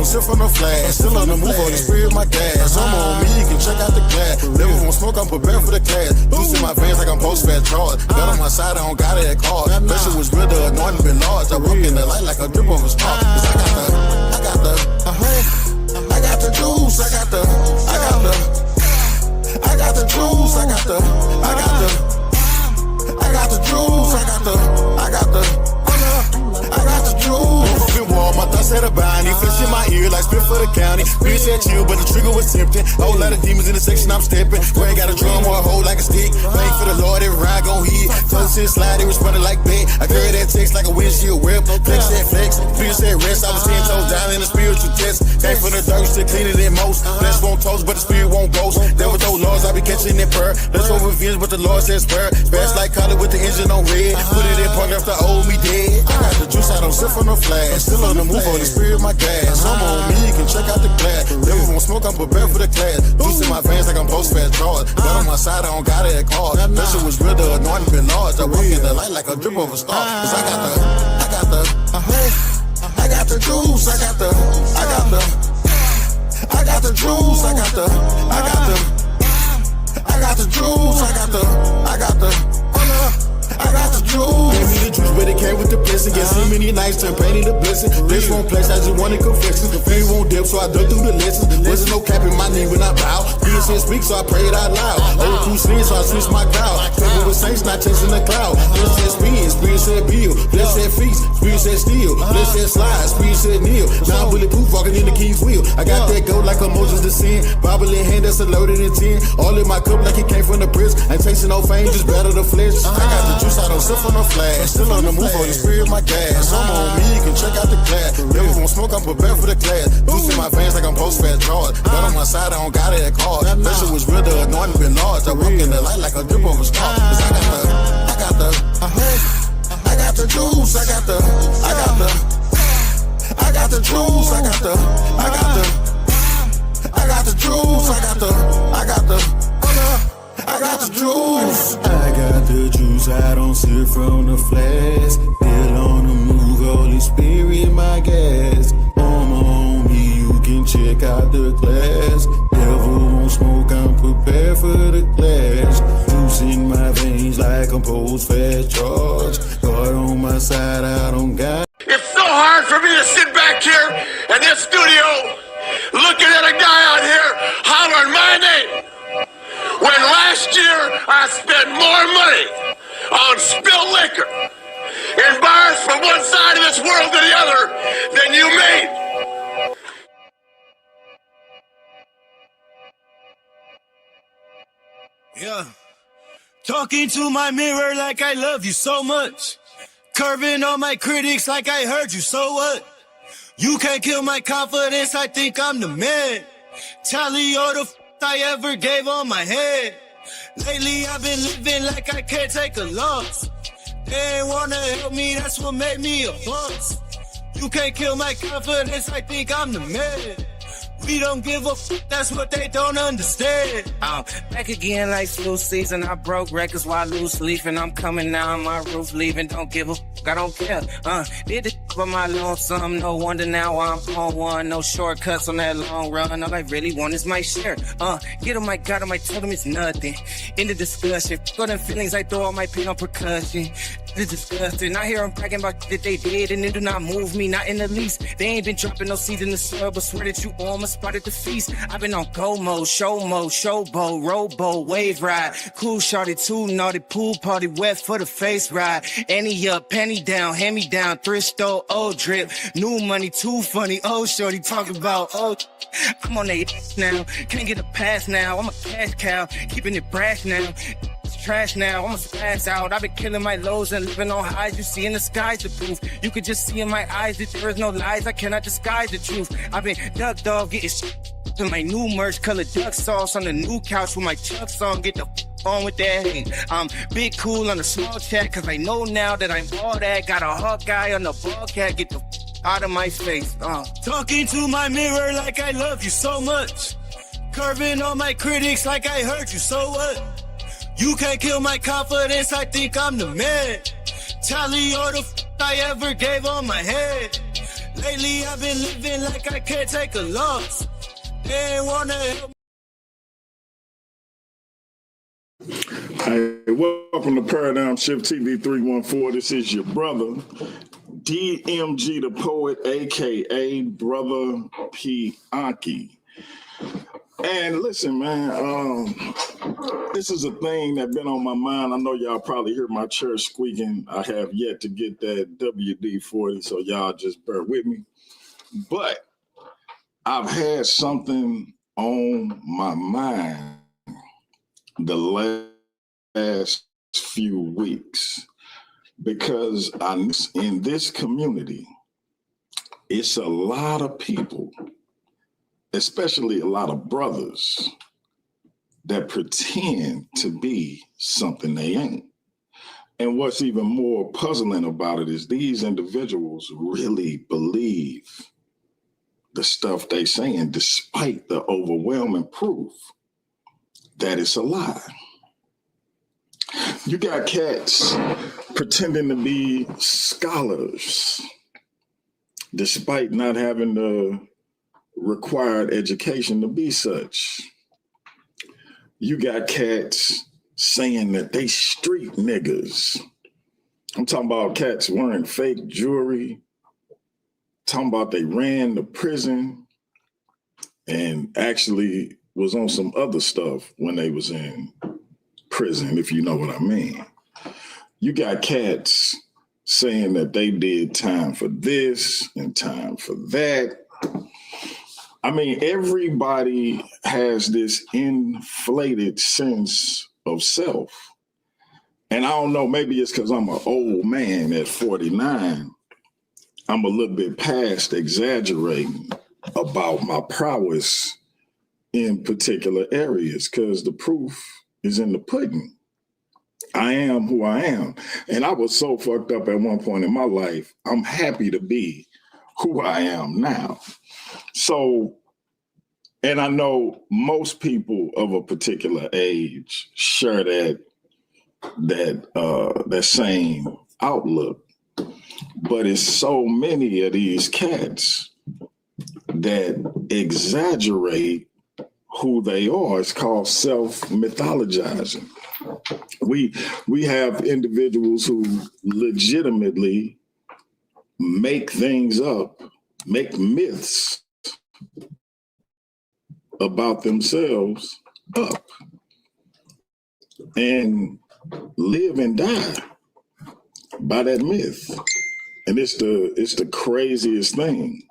sip from the flash. Still on the move on the spirit, my gas. I'm on me, you can check out the glass. Never won't smoke, I'm prepared for the class. Juice in my veins like I'm post-fat charge. Got on my side, I don't got it at card. Pressure was real, the anointing been large. I walk in the light like a drip of a star. Cause I got the juice, I got the juice, I got the juice. My thoughts had a bounty, flesh in my ear like spit for the county. Bitch said chill, but the trigger was tempting. Whole lot of demons in the section, I'm stepping. We ain't got a drum or a hole like a stick. Thank for the Lord, every ride gon' hit. Close and slide, it was running like bait. I carry that text like a windshield whip. Flex said flex, feel said rest. I was 10 toes down in the spiritual test. Came from the dirt, still cleaner than most. Flesh won't toast, but the spirit won't boast. Devil told laws, I be catching that purr. Let's hope revenge, but the Lord says spur. Fast like collar with the engine on red. Put it in park after old me dead. I got the juice, I don't sip from the flash. Still on the move on the spirit, my gas. I'm on me, you can check out the glass. Never won't smoke, I'm prepared for the class. Juice in my veins like I'm post-fat charge. Got on my side, I don't got it at card. Pressure was real, the anointing been large. I walk in the light like a drip of a star. Cause I got the juice, I got the juice, I got the juice. Gave me the juice, but it came with the blessing. Get so many nights to paint it a blessing. This won't place, I just wanted confessions. The fear won't dip, so I dug through the lessons. Wasn't no cap in my knee when I bow. Being said speak, so I prayed out loud. Old crew sling, so I switched my crowd. People with saints, not chasing the cloud. Spirit said spin, spirit said build. Flesh said feast, spirit said steal. Flesh said slide, spirit said kneel. Now I'm bulletproof, walking in the king's wheel. I got that gold like a Moses the sin. Bible in hand, that's a loaded in 10. All in my cup like it came from the prison. Ain't tasting no fame, just battle the flesh. I got the juice, I don't sip from the flash. Still on the move on the spirit, my gas. I'm on me, you can check out the glass. Never won't smoke, I'm prepared for the class. Juice in my veins like I'm post-fat charge. Got on my side, I don't got it at card. Pressure was real, the anointing been large. I walk in the light like a drip of a star. Cause I got the juice, I got the juice, I got the juice, I got the juice. I got the juice, I don't sip from the flask. Still on the move, Holy Spirit, my gas. On me, you can check out the class. Devil won't smoke, I'm prepared for the clash. Juice in my veins like I'm post-fat charge. God on my side, I don't got. It's so hard for me to sit back here in this studio looking at a guy out here hollering my name. When last year I spent more money on spilled liquor in bars from one side of this world to the other than you made. Yeah. Talking to my mirror like I love you so much. Curving on my critics like I heard you, so what? You can't kill my confidence, I think I'm the man. Tally all the I ever gave on my head. Lately I've been living like I can't take a loss. They ain't wanna help me, that's what made me a boss. You can't kill my confidence, I think I'm the man. We don't give a that's what they don't understand. I'm back again like flu season. I broke records while loose leafing. I'm coming down my roof, leaving. Don't give a I don't care. Did this for my lonesome. No wonder now I'm on one. No shortcuts on that long run. All I really want is my share. Get on my God, I might tell them it's nothing. In the discussion, got them feelings, I throw all my pain on percussion. It's disgusting. I hear them bragging about that they did, and it do not move me, not in the least. They ain't been dropping no seeds in the soil, but swear that you on my spot at the feast. I've been on go mode, showboat, rowboat, wave ride. Cool shorty, too naughty, pool party, wet for the face ride. Annie up, penny down, hand me down, thrift store, old drip. New money, too funny, old shorty talking about, I'm on that now, can't get a pass now. I'm a cash cow, keeping it brash now. Trash now, I'ma pass out. I've been killing my lows and living on highs. You see in the sky's the proof. You could just see in my eyes that there is no lies. I cannot disguise the truth. I've been duck dog getting to my new merch, colored duck sauce on the new couch with my Chuck's on. Get the on with that hate. I'm big cool on the small chat, cause I know now that I'm all that. Got a hawk guy on the ball cat. Get the out of my face. Talking to my mirror like I love you so much. Curving on my critics like I heard you, so what? You can't kill my confidence, I think I'm the man. Tally all the I ever gave on my head. Lately I've been living like I can't take a loss. They ain't wanna help. Hey, welcome to Paradigm Shift TV 314. This is your brother, DMG the Poet, aka Brother P. Anki. And listen, man, this is a thing that's been on my mind. I know y'all probably hear my chair squeaking. I have yet to get that WD-40, so y'all just bear with me. But I've had something on my mind the last few weeks because in this community, it's a lot of people, especially a lot of brothers, that pretend to be something they ain't. And what's even more puzzling about it is these individuals really believe the stuff they saying, despite the overwhelming proof that it's a lie. You got cats pretending to be scholars, despite not having the required education to be such. You got cats saying that they street niggas. I'm talking about cats wearing fake jewelry, talking about they ran the prison and actually was on some other stuff when they was in prison, if you know what I mean. You got cats saying that they did time for this and time for that. I mean, everybody has this inflated sense of self. And I don't know, maybe it's because I'm an old man at 49. I'm a little bit past exaggerating about my prowess in particular areas because the proof is in the pudding. I am who I am. And I was so fucked up at one point in my life. I'm happy to be who I am now. So, and I know most people of a particular age share that same outlook. But it's so many of these cats that exaggerate who they are. It's called self-mythologizing. We have individuals who legitimately make things up, make myths about themselves up, and live and die by that myth. And it's the craziest thing.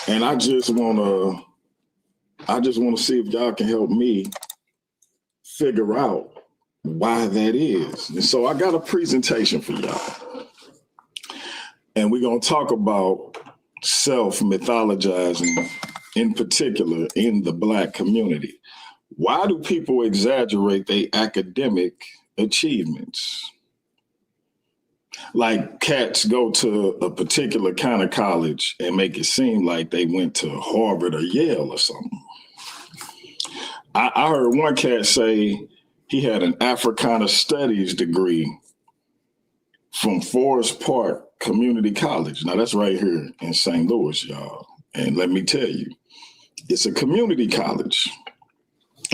And I just wanna see if y'all can help me figure out why that is. And so I got a presentation for y'all. And we're gonna talk about self-mythologizing in particular in the Black community. Why do people exaggerate their academic achievements? Like cats go to a particular kind of college and make it seem like they went to Harvard or Yale or something. I heard one cat say he had an Africana Studies degree from Forest Park Community College. Now that's right here in St. Louis, y'all. And let me tell you, it's a community college.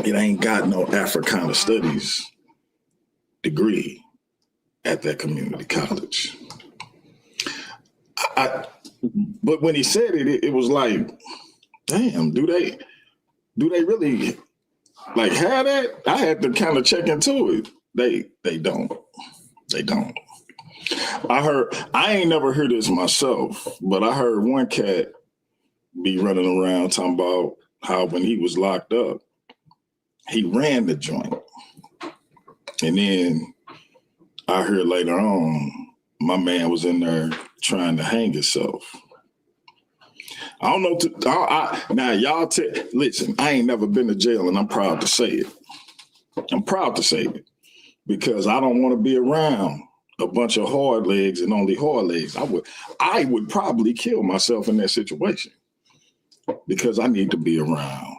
It ain't got no Africana Studies degree at that community college. But when he said it, it was like, damn, do they really like have that? I had to kind of check into it. They don't. I ain't never heard this myself, but I heard one cat be running around talking about how when he was locked up, he ran the joint. And then I heard later on, my man was in there trying to hang himself. I don't know. Now, y'all listen, I ain't never been to jail, and I'm proud to say it. I'm proud to say it because I don't want to be around a bunch of hard legs and only hard legs. I would probably kill myself in that situation because I need to be around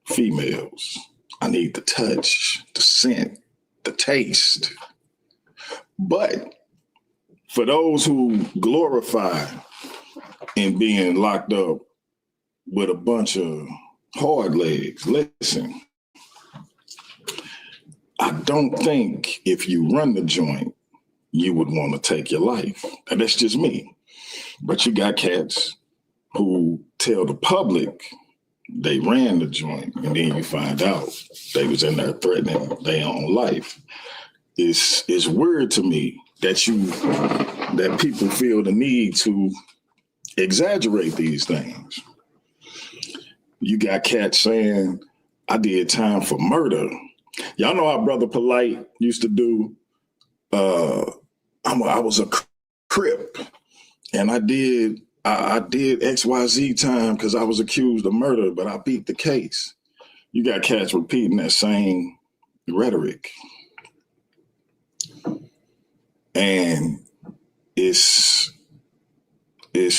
females. I need the touch, the scent, the taste. But for those who glorify and being locked up with a bunch of hard legs. Listen, I don't think if you run the joint, you would want to take your life. And that's just me. But you got cats who tell the public they ran the joint, and then you find out they was in there threatening their own life. It's weird to me that people feel the need to exaggerate these things. You got cats saying, I did time for murder. Y'all know our brother Polite used to do, I was a Crip, and I did XYZ time because I was accused of murder, but I beat the case. You got cats repeating that same rhetoric. And it's an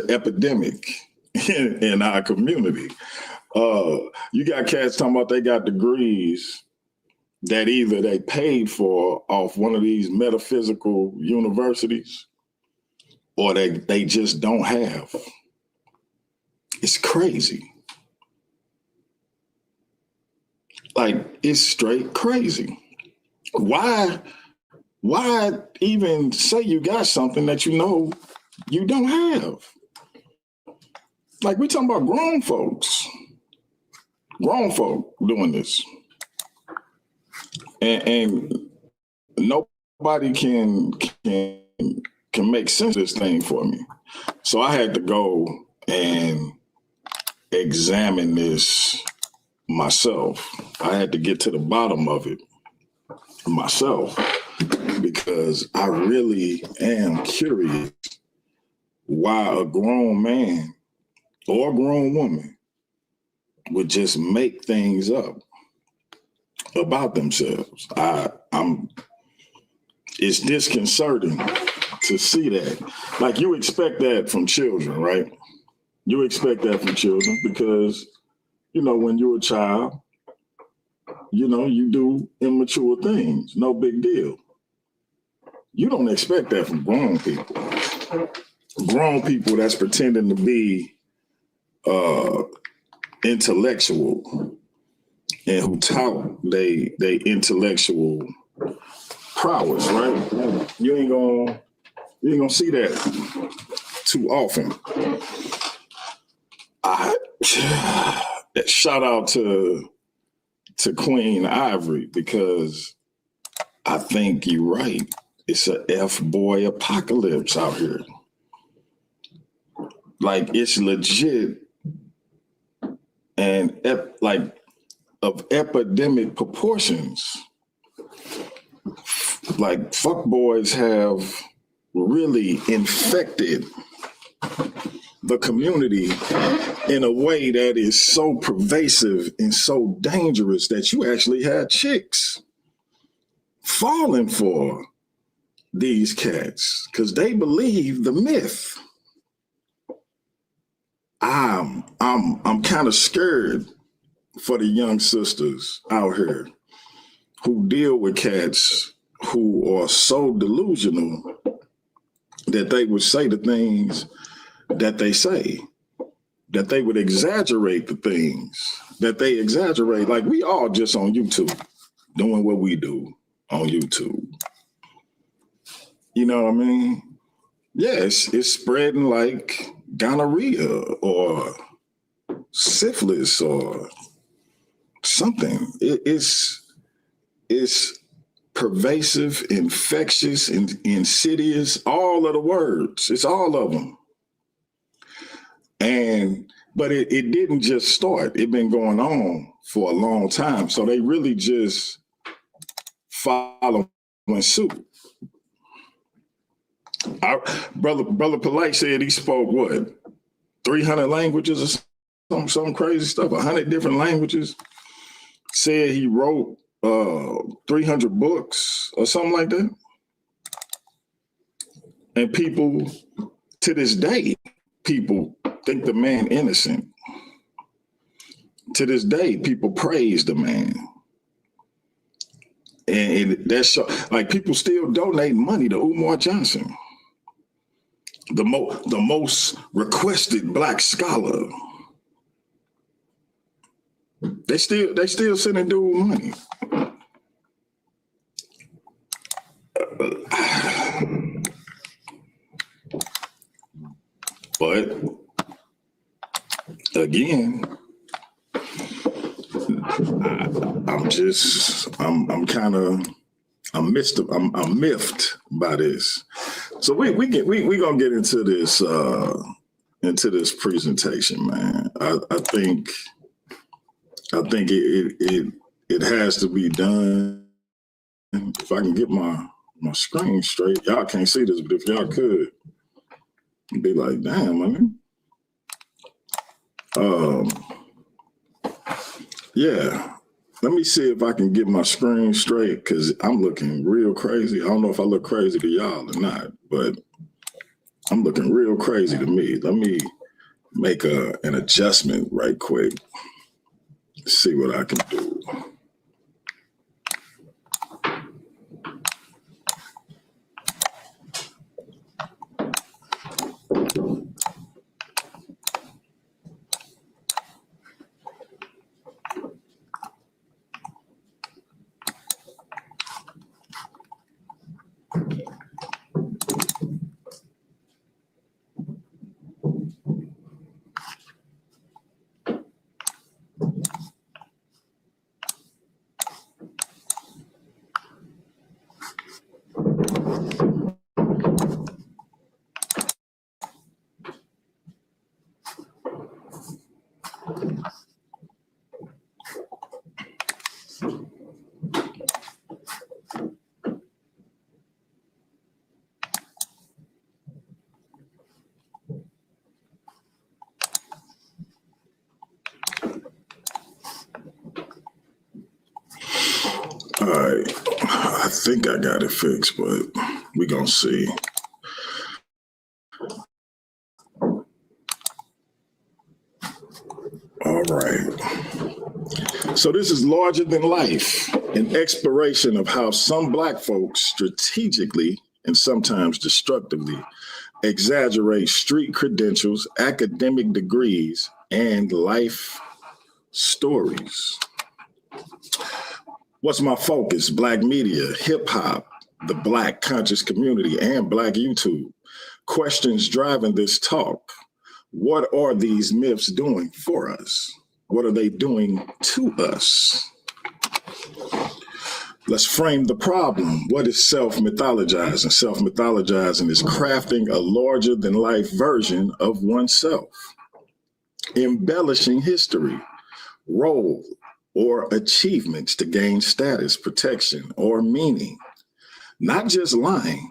epidemic in our community. You got cats talking about they got degrees that either they paid for off one of these metaphysical universities or they just don't have. It's crazy. Like, it's straight crazy. Why even say you got something that you know you don't have? Like, we're talking about grown folk doing this. And nobody can make sense of this thing for me. So I had to go and examine this myself. I had to get to the bottom of it myself, because I really am curious why a grown man or a grown woman would just make things up about themselves. It's disconcerting to see that. Like, you expect that from children, right? You expect that from children because, when you're a child, you do immature things. No big deal. You don't expect that from grown people. Grown people that's pretending to be intellectual and who tout they intellectual prowess, right? You ain't gonna see that too often. Shout out to Queen Ivory, because I think you're right. It's a F-boy apocalypse out here. Like, it's legit and of epidemic proportions. Like, fuckboys have really infected the community in a way that is so pervasive and so dangerous that you actually had chicks falling for these cats because they believe the myth. I'm kind of scared for the young sisters out here who deal with cats who are so delusional that they would say the things that they say, that they would exaggerate the things that they exaggerate. Like, we all just on YouTube doing what we do on YouTube. You know what I mean? Yes, it's spreading like gonorrhea or syphilis or something. It's pervasive, infectious, insidious, all of the words. It's all of them. But it didn't just start. It's been going on for a long time. So they really just follow suit. Our brother Polite said he spoke 300 languages or some crazy stuff, 100 different languages. Said he wrote 300 books or something like that. And people, to this day, people think the man innocent. To this day, people praise the man. And that's like, people still donate money to Umar Johnson. the most requested Black scholar. They still sending dude money. But again, I'm miffed by this. So we gonna get into this presentation, man. I think it has to be done. If I can get my screen straight, y'all can't see this, but if y'all could, be like, damn, man. Yeah. Let me see if I can get my screen straight because I'm looking real crazy. I don't know if I look crazy to y'all or not, but I'm looking real crazy to me. Let me make an adjustment right quick. See what I can do. All right, I think I got it fixed, but we're gonna see. All right. So this is larger than life, an exploration of how some Black folks strategically and sometimes destructively exaggerate street credentials, academic degrees, and life stories. What's my focus? Black media, hip hop, the Black conscious community, and Black YouTube. Questions driving this talk. What are these myths doing for us? What are they doing to us? Let's frame the problem. What is self-mythologizing? Self-mythologizing is crafting a larger than life version of oneself, embellishing history, role, or achievements to gain status, protection, or meaning. Not just lying,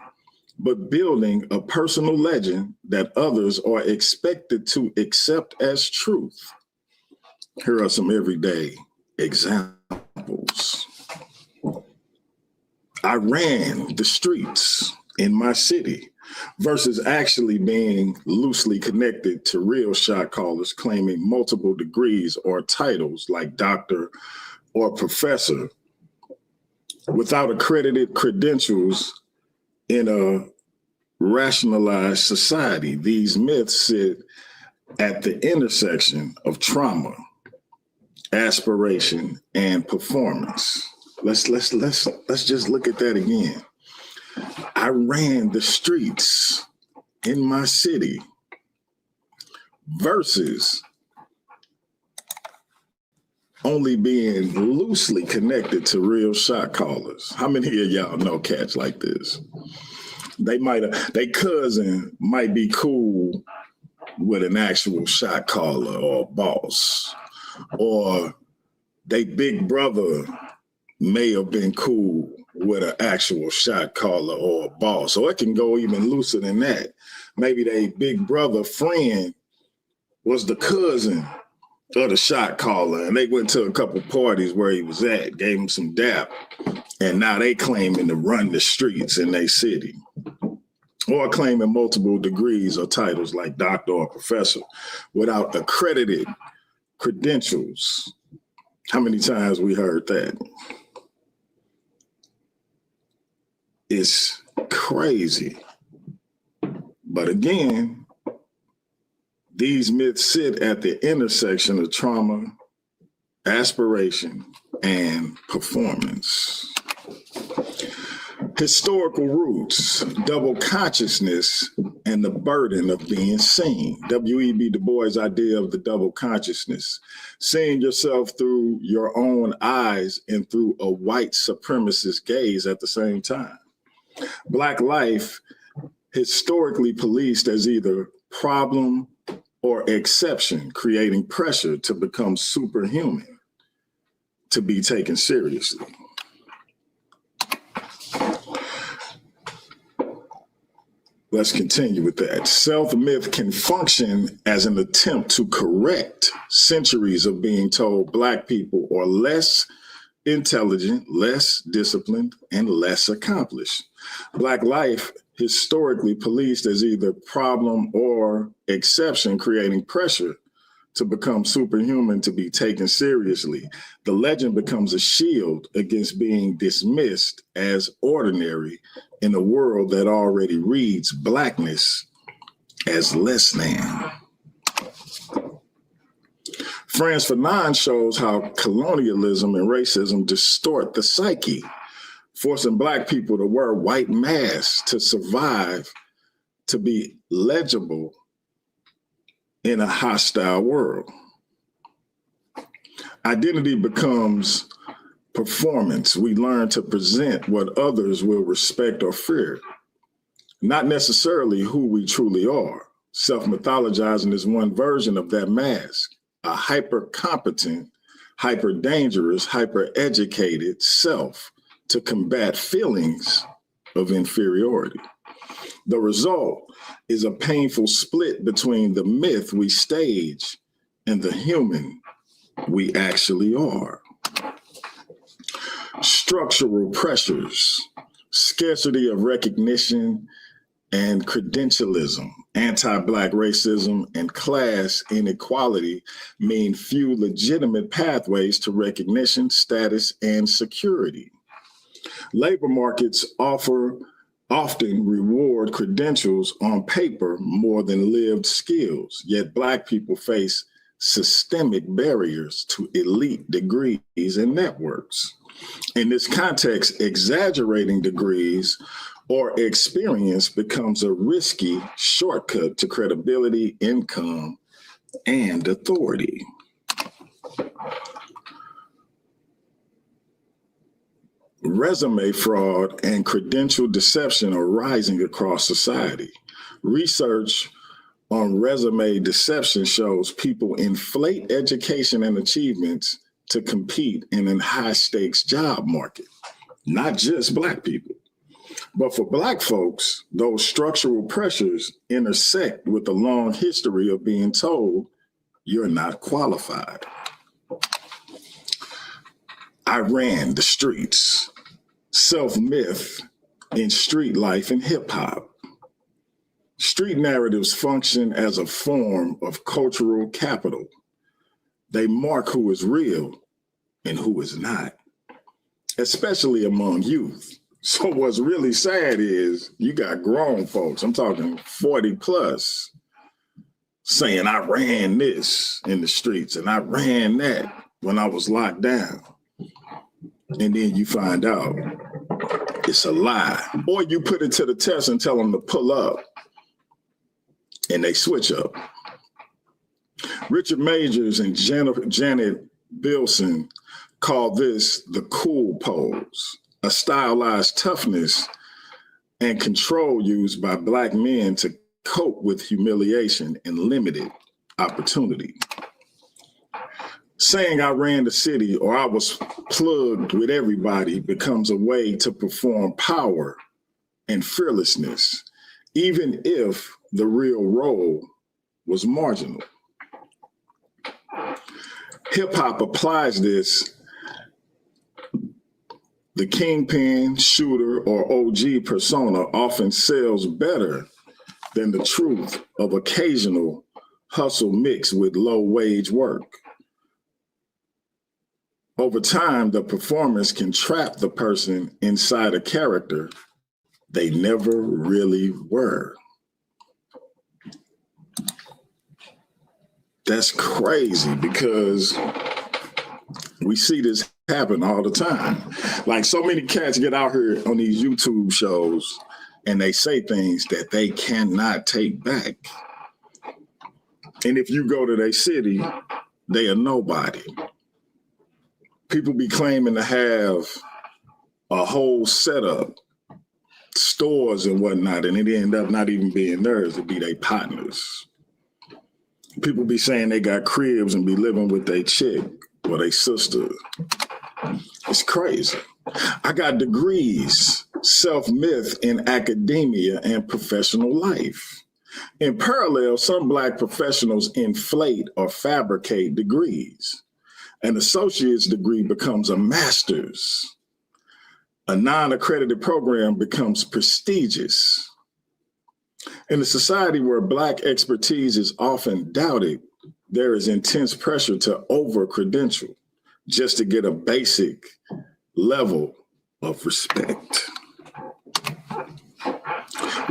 but building a personal legend that others are expected to accept as truth. Here are some everyday examples. I ran the streets in my city versus actually being loosely connected to real shot callers claiming multiple degrees or titles like doctor or professor without accredited credentials in a rationalized society. These myths sit at the intersection of trauma, aspiration, and performance. Let's just look at that again. I ran the streets in my city versus only being loosely connected to real shot callers. How many of y'all know cats like this? They cousin might be cool with an actual shot caller or boss, or they big brother may have been cool with an actual shot caller or a boss, or it can go even looser than that. Maybe they big brother friend was the cousin of the shot caller, and they went to a couple parties where he was at, gave him some dap, and now they claiming to run the streets in their city, or claiming multiple degrees or titles like doctor or professor without accredited credentials. How many times we heard that? It's crazy But again, these myths sit at the intersection of trauma, aspiration, and performance. Historical roots, double consciousness, and the burden of being seen. W.E.B. Du Bois' idea of the double consciousness, seeing yourself through your own eyes and through a white supremacist gaze at the same time. Black life, historically policed as either problem or exception, creating pressure to become superhuman, to be taken seriously. Let's continue with that. Self-myth can function as an attempt to correct centuries of being told Black people are less intelligent, less disciplined, and less accomplished. Black life, historically policed as either problem or exception, creating pressure to become superhuman, to be taken seriously. The legend becomes a shield against being dismissed as ordinary in a world that already reads Blackness as less than. Franz Fanon shows how colonialism and racism distort the psyche, forcing Black people to wear white masks to survive, to be legible in a hostile world. Identity becomes performance. We learn to present what others will respect or fear, not necessarily who we truly are. Self-mythologizing is one version of that mask, a hyper-competent, hyper-dangerous, hyper-educated self to combat feelings of inferiority. The result is a painful split between the myth we stage and the human we actually are. Structural pressures, scarcity of recognition and credentialism, anti-Black racism, and class inequality mean few legitimate pathways to recognition, status, and security. Labor markets often reward credentials on paper more than lived skills, yet Black people face systemic barriers to elite degrees and networks. In this context, exaggerating degrees or experience becomes a risky shortcut to credibility, income, and authority. Resume fraud and credential deception are rising across society. Research on resume deception shows people inflate education and achievements to compete in a high-stakes job market, not just Black people. But for Black folks, those structural pressures intersect with a long history of being told you're not qualified. I ran the streets. Self-myth in street life and hip hop. Street narratives function as a form of cultural capital. They mark who is real and who is not, especially among youth. So what's really sad is you got grown folks, I'm talking 40 plus, saying I ran this in the streets and I ran that when I was locked down. And then you find out it's a lie. Or you put it to the test and tell them to pull up and they switch up. Richard Majors and Janet Bilson call this the cool pose, a stylized toughness and control used by Black men to cope with humiliation and limited opportunity. Saying I ran the city or I was plugged with everybody becomes a way to perform power and fearlessness, even if the real role was marginal. Hip hop applies this. The kingpin, shooter, or OG persona often sells better than the truth of occasional hustle mixed with low wage work. Over time, the performance can trap the person inside a character they never really were. That's crazy because we see this happen all the time. Like so many cats get out here on these YouTube shows and they say things that they cannot take back. And if you go to their city, they are nobody. People be claiming to have a whole setup, stores and whatnot, and it end up not even being theirs, it be their partners. People be saying they got cribs and be living with their chick or their sister. It's crazy. I got degrees, self-myth in academia and professional life. In parallel, some Black professionals inflate or fabricate degrees. An associate's degree becomes a master's. A non-accredited program becomes prestigious. In a society where Black expertise is often doubted, there is intense pressure to over-credential just to get a basic level of respect.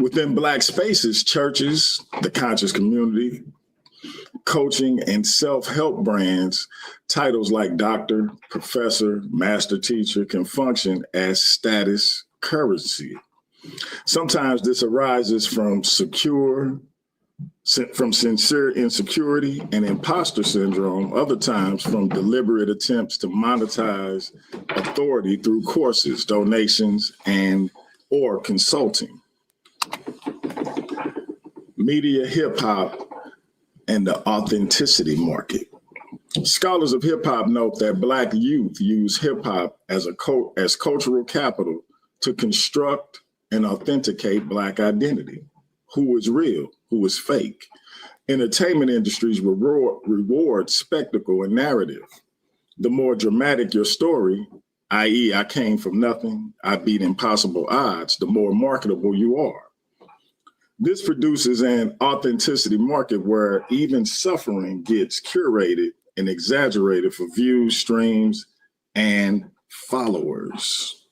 Within Black spaces, churches, the conscious community, coaching, and self-help brands, titles like doctor, professor, master teacher can function as status currency. Sometimes this arises from sincere insecurity and imposter syndrome, other times from deliberate attempts to monetize authority through courses, donations, and or consulting. Media, hip hop, and the authenticity market. Scholars of hip hop note that Black youth use hip hop as cultural capital to construct and authenticate Black identity. Who is real? Who is fake? Entertainment industries reward spectacle and narrative. The more dramatic your story, i.e., I came from nothing, I beat impossible odds, the more marketable you are. This produces an authenticity market where even suffering gets curated and exaggerated for views, streams, and followers.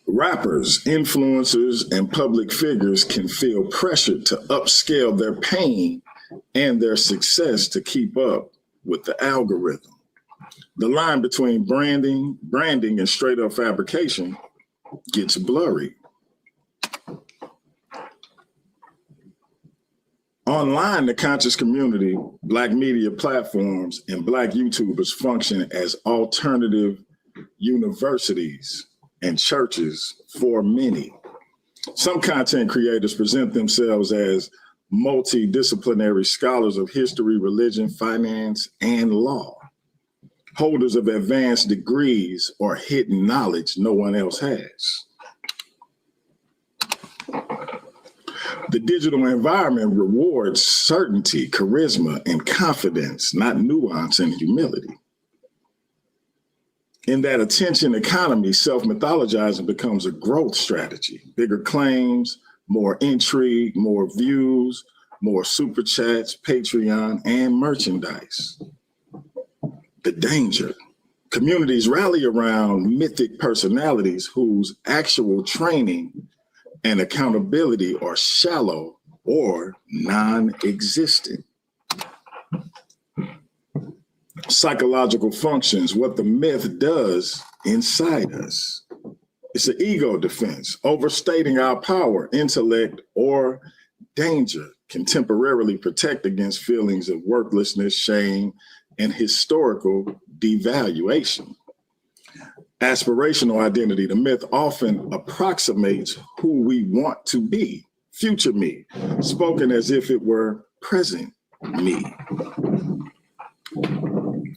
Rappers, influencers, and public figures can feel pressured to upscale their pain and their success to keep up with the algorithm. The line between branding, and straight up fabrication gets blurry. Online, the conscious community, Black media platforms, and Black YouTubers function as alternative universities and churches for many. Some content creators present themselves as multidisciplinary scholars of history, religion, finance, and law, holders of advanced degrees or hidden knowledge no one else has. The digital environment rewards certainty, charisma, and confidence, not nuance and humility. In that attention economy, self-mythologizing becomes a growth strategy. Bigger claims, more intrigue, more views, more super chats, Patreon, and merchandise. The danger. Communities rally around mythic personalities whose actual training and accountability are shallow or non-existent. Psychological functions, what the myth does inside us. It's an ego defense. Overstating our power, intellect, or danger can temporarily protect against feelings of worthlessness, shame, and historical devaluation. Aspirational identity, the myth often approximates who we want to be, future me, spoken as if it were present me.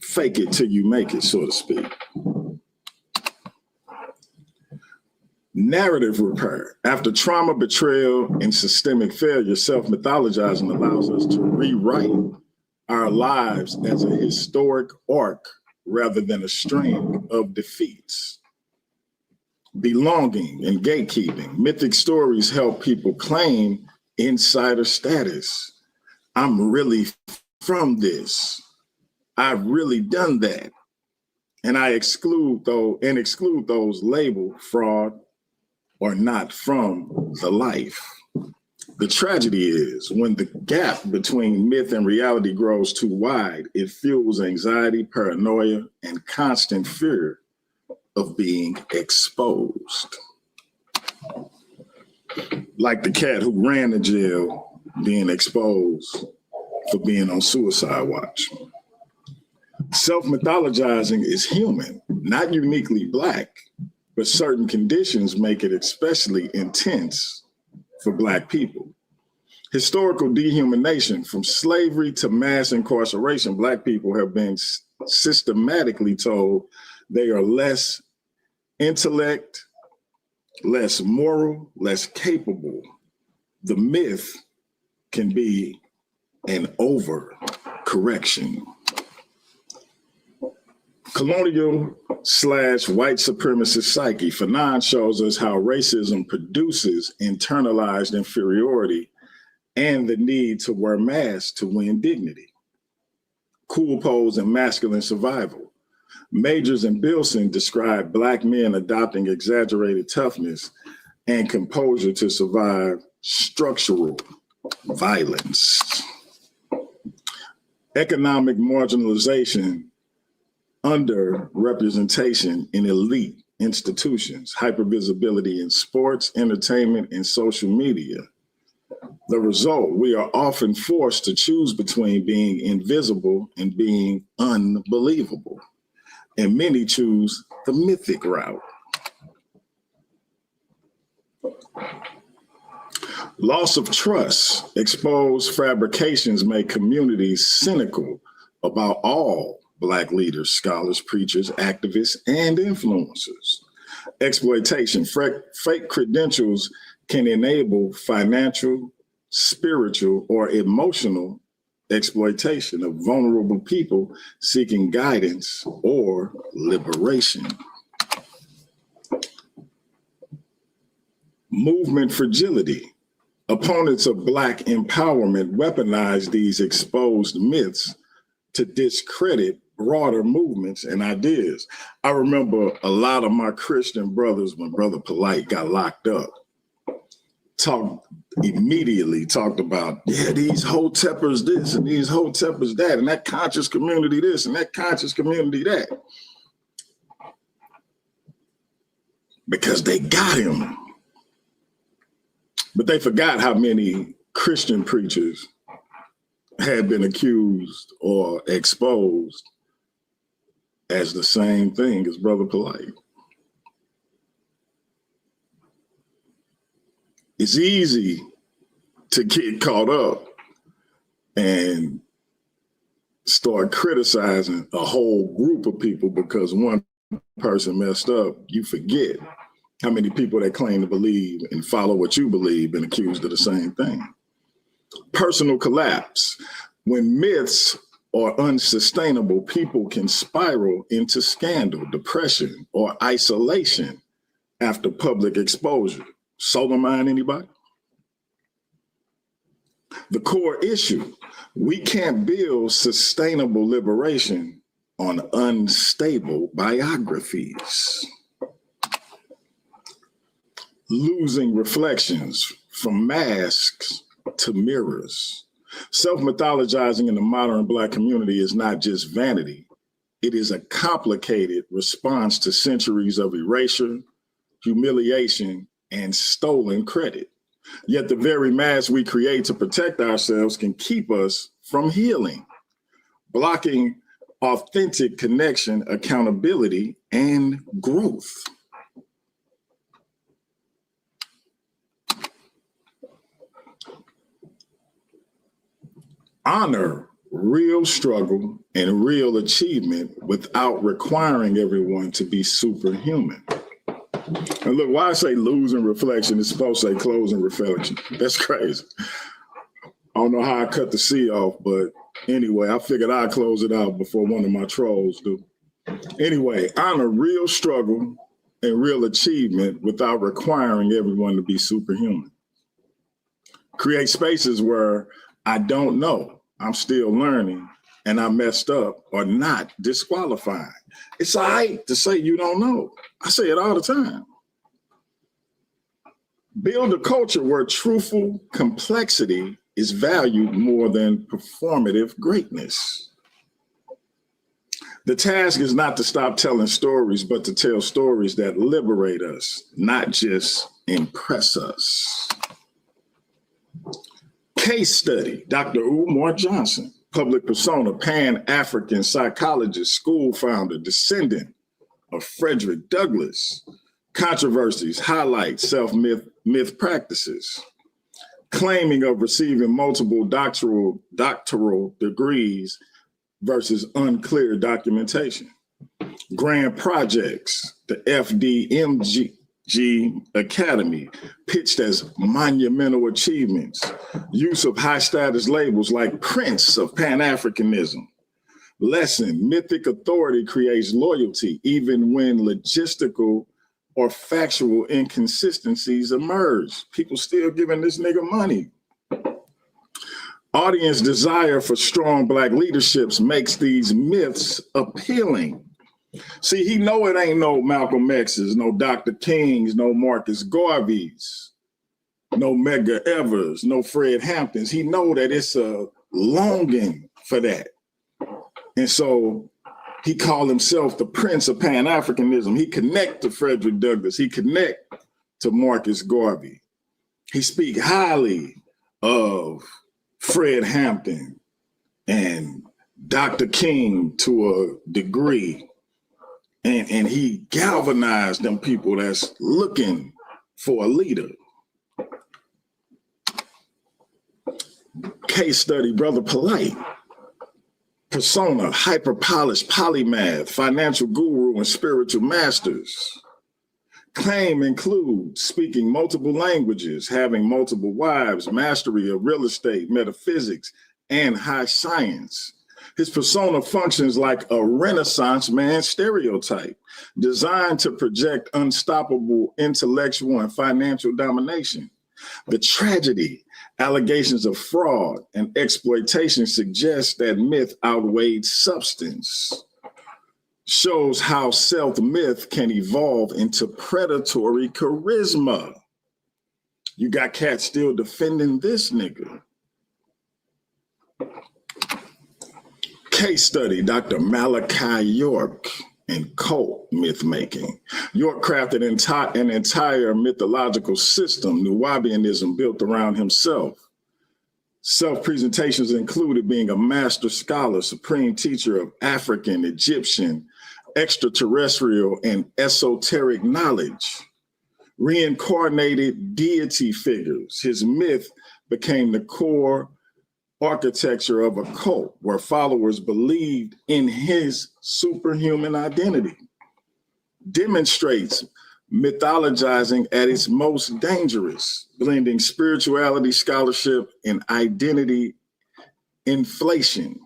Fake it till you make it, so to speak. Narrative repair. After trauma, betrayal, and systemic failure, self-mythologizing allows us to rewrite our lives as a historic arc rather than a string of defeats. Belonging and gatekeeping. Mythic stories help people claim insider status. I'm really from this. I've really done that. And I exclude those labeled fraud or not from the life. The tragedy is when the gap between myth and reality grows too wide, it fuels anxiety, paranoia, and constant fear of being exposed. Like the cat who ran to jail being exposed for being on suicide watch. Self-mythologizing is human, not uniquely Black, but certain conditions make it especially intense for Black people. Historical dehumanization, from slavery to mass incarceration, Black people have been systematically told they are less intellect, less moral, less capable. The myth can be an overcorrection. Colonial/white supremacist psyche, Fanon shows us how racism produces internalized inferiority and the need to wear masks to win dignity. Cool pose and masculine survival. Majors and Bilson describe Black men adopting exaggerated toughness and composure to survive structural violence. Economic marginalization, underrepresentation in elite institutions, hypervisibility in sports, entertainment, and social media. The result, we are often forced to choose between being invisible and being unbelievable. And many choose the mythic route. Loss of trust, exposed fabrications make communities cynical about all Black leaders, scholars, preachers, activists, and influencers. Exploitation, fake credentials can enable financial, spiritual, or emotional exploitation of vulnerable people seeking guidance or liberation. Movement fragility. Opponents of Black empowerment weaponize these exposed myths to discredit broader movements and ideas. I remember a lot of my Christian brothers, when Brother Polite got locked up, immediately talked about, yeah, these hoteppers this and these hoteppers that, and that conscious community this and that conscious community that. Because they got him. But they forgot how many Christian preachers had been accused or exposed as the same thing as Brother Polite. It's easy to get caught up and start criticizing a whole group of people because one person messed up. You forget how many people that claim to believe and follow what you believe been accused of the same thing. Personal collapse. When myths are unsustainable, people can spiral into scandal, depression, or isolation after public exposure. Solar mind, anybody? The core issue, we can't build sustainable liberation on unstable biographies. Losing reflections, from masks to mirrors. Self-mythologizing in the modern Black community is not just vanity. It is a complicated response to centuries of erasure, humiliation, and stolen credit. Yet the very mask we create to protect ourselves can keep us from healing, blocking authentic connection, accountability, and growth. Honor real struggle and real achievement without requiring everyone to be superhuman. And look, why I say losing reflection is supposed to say closing reflection. That's crazy. I don't know how I cut the C off, but anyway, I figured I'd close it out before one of my trolls do. Anyway, honor real struggle and real achievement without requiring everyone to be superhuman. Create spaces where I don't know, I'm still learning, and I messed up, or not disqualified. It's all right to say you don't know. I say it all the time. Build a culture where truthful complexity is valued more than performative greatness. The task is not to stop telling stories, but to tell stories that liberate us, not just impress us. Case study, Dr. Umar Johnson, public persona, Pan-African psychologist, school founder, descendant of Frederick Douglass. Controversies highlight self-myth practices, claiming of receiving multiple doctoral degrees versus unclear documentation. Grand projects, the FDMG Academy, pitched as monumental achievements, use of high status labels like Prince of Pan-Africanism. Lesson, mythic authority creates loyalty even when logistical or factual inconsistencies emerge. People still giving this nigga money. Audience desire for strong Black leaderships makes these myths appealing. See, he know it ain't no Malcolm X's, no Dr. King's, no Marcus Garvey's, no Medgar Evers, no Fred Hamptons. He know that it's a longing for that. And so he called himself the Prince of Pan-Africanism. He connect to Frederick Douglass. He connect to Marcus Garvey. He speak highly of Fred Hampton and Dr. King to a degree. And he galvanized them people that's looking for a leader. Case study, Brother Polite. Persona, hyper-polished polymath, financial guru, and spiritual masters. Claim includes speaking multiple languages, having multiple wives, mastery of real estate, metaphysics, and high science. His persona functions like a Renaissance man stereotype, designed to project unstoppable intellectual and financial domination. The tragedy, allegations of fraud and exploitation suggest that myth outweighed substance. Shows how self-myth can evolve into predatory charisma. You got cats still defending this nigga. Case study, Dr. Malachi York and cult myth making. York crafted an entire mythological system, Nubianism, built around himself. Self-presentations included being a master scholar, supreme teacher of African, Egyptian, extraterrestrial, and esoteric knowledge. Reincarnated deity figures. His myth became the core architecture of a cult where followers believed in his superhuman identity. Demonstrates mythologizing at its most dangerous, blending spirituality, scholarship, and identity inflation,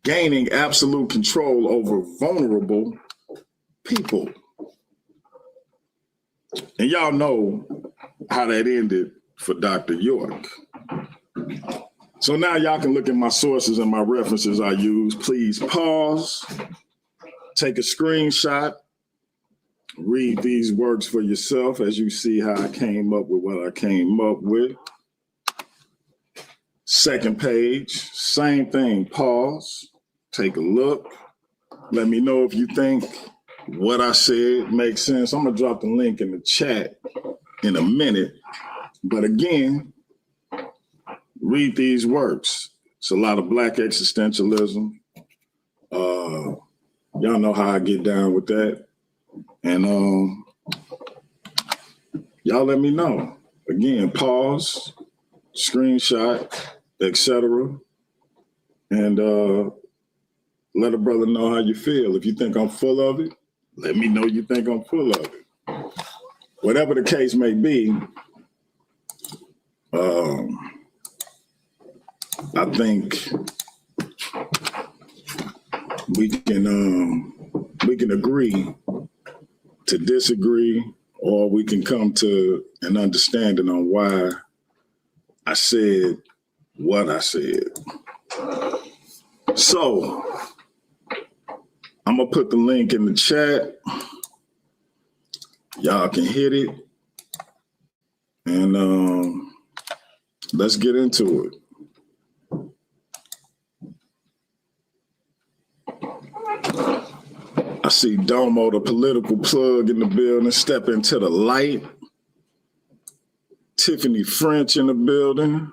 gaining absolute control over vulnerable people. And y'all know how that ended for Dr. York. So now y'all can look at my sources and my references I use. Please pause, take a screenshot, read these works for yourself as you see how I came up with what I came up with. Second page, same thing, pause, take a look. Let me know if you think what I said makes sense. I'm gonna drop the link in the chat in a minute. But again, read these works. It's a lot of Black existentialism. Y'all know how I get down with that. And y'all let me know. Again, pause, screenshot, etc. And let a brother know how you feel. If you think I'm full of it, let me know you think I'm full of it. Whatever the case may be, I think we can agree to disagree, or we can come to an understanding on why I said what I said. So I'm gonna put the link in the chat. Y'all can hit it. And let's get into it. I see Domo, the political plug, in the building. Step into the light. Tiffany French in the building.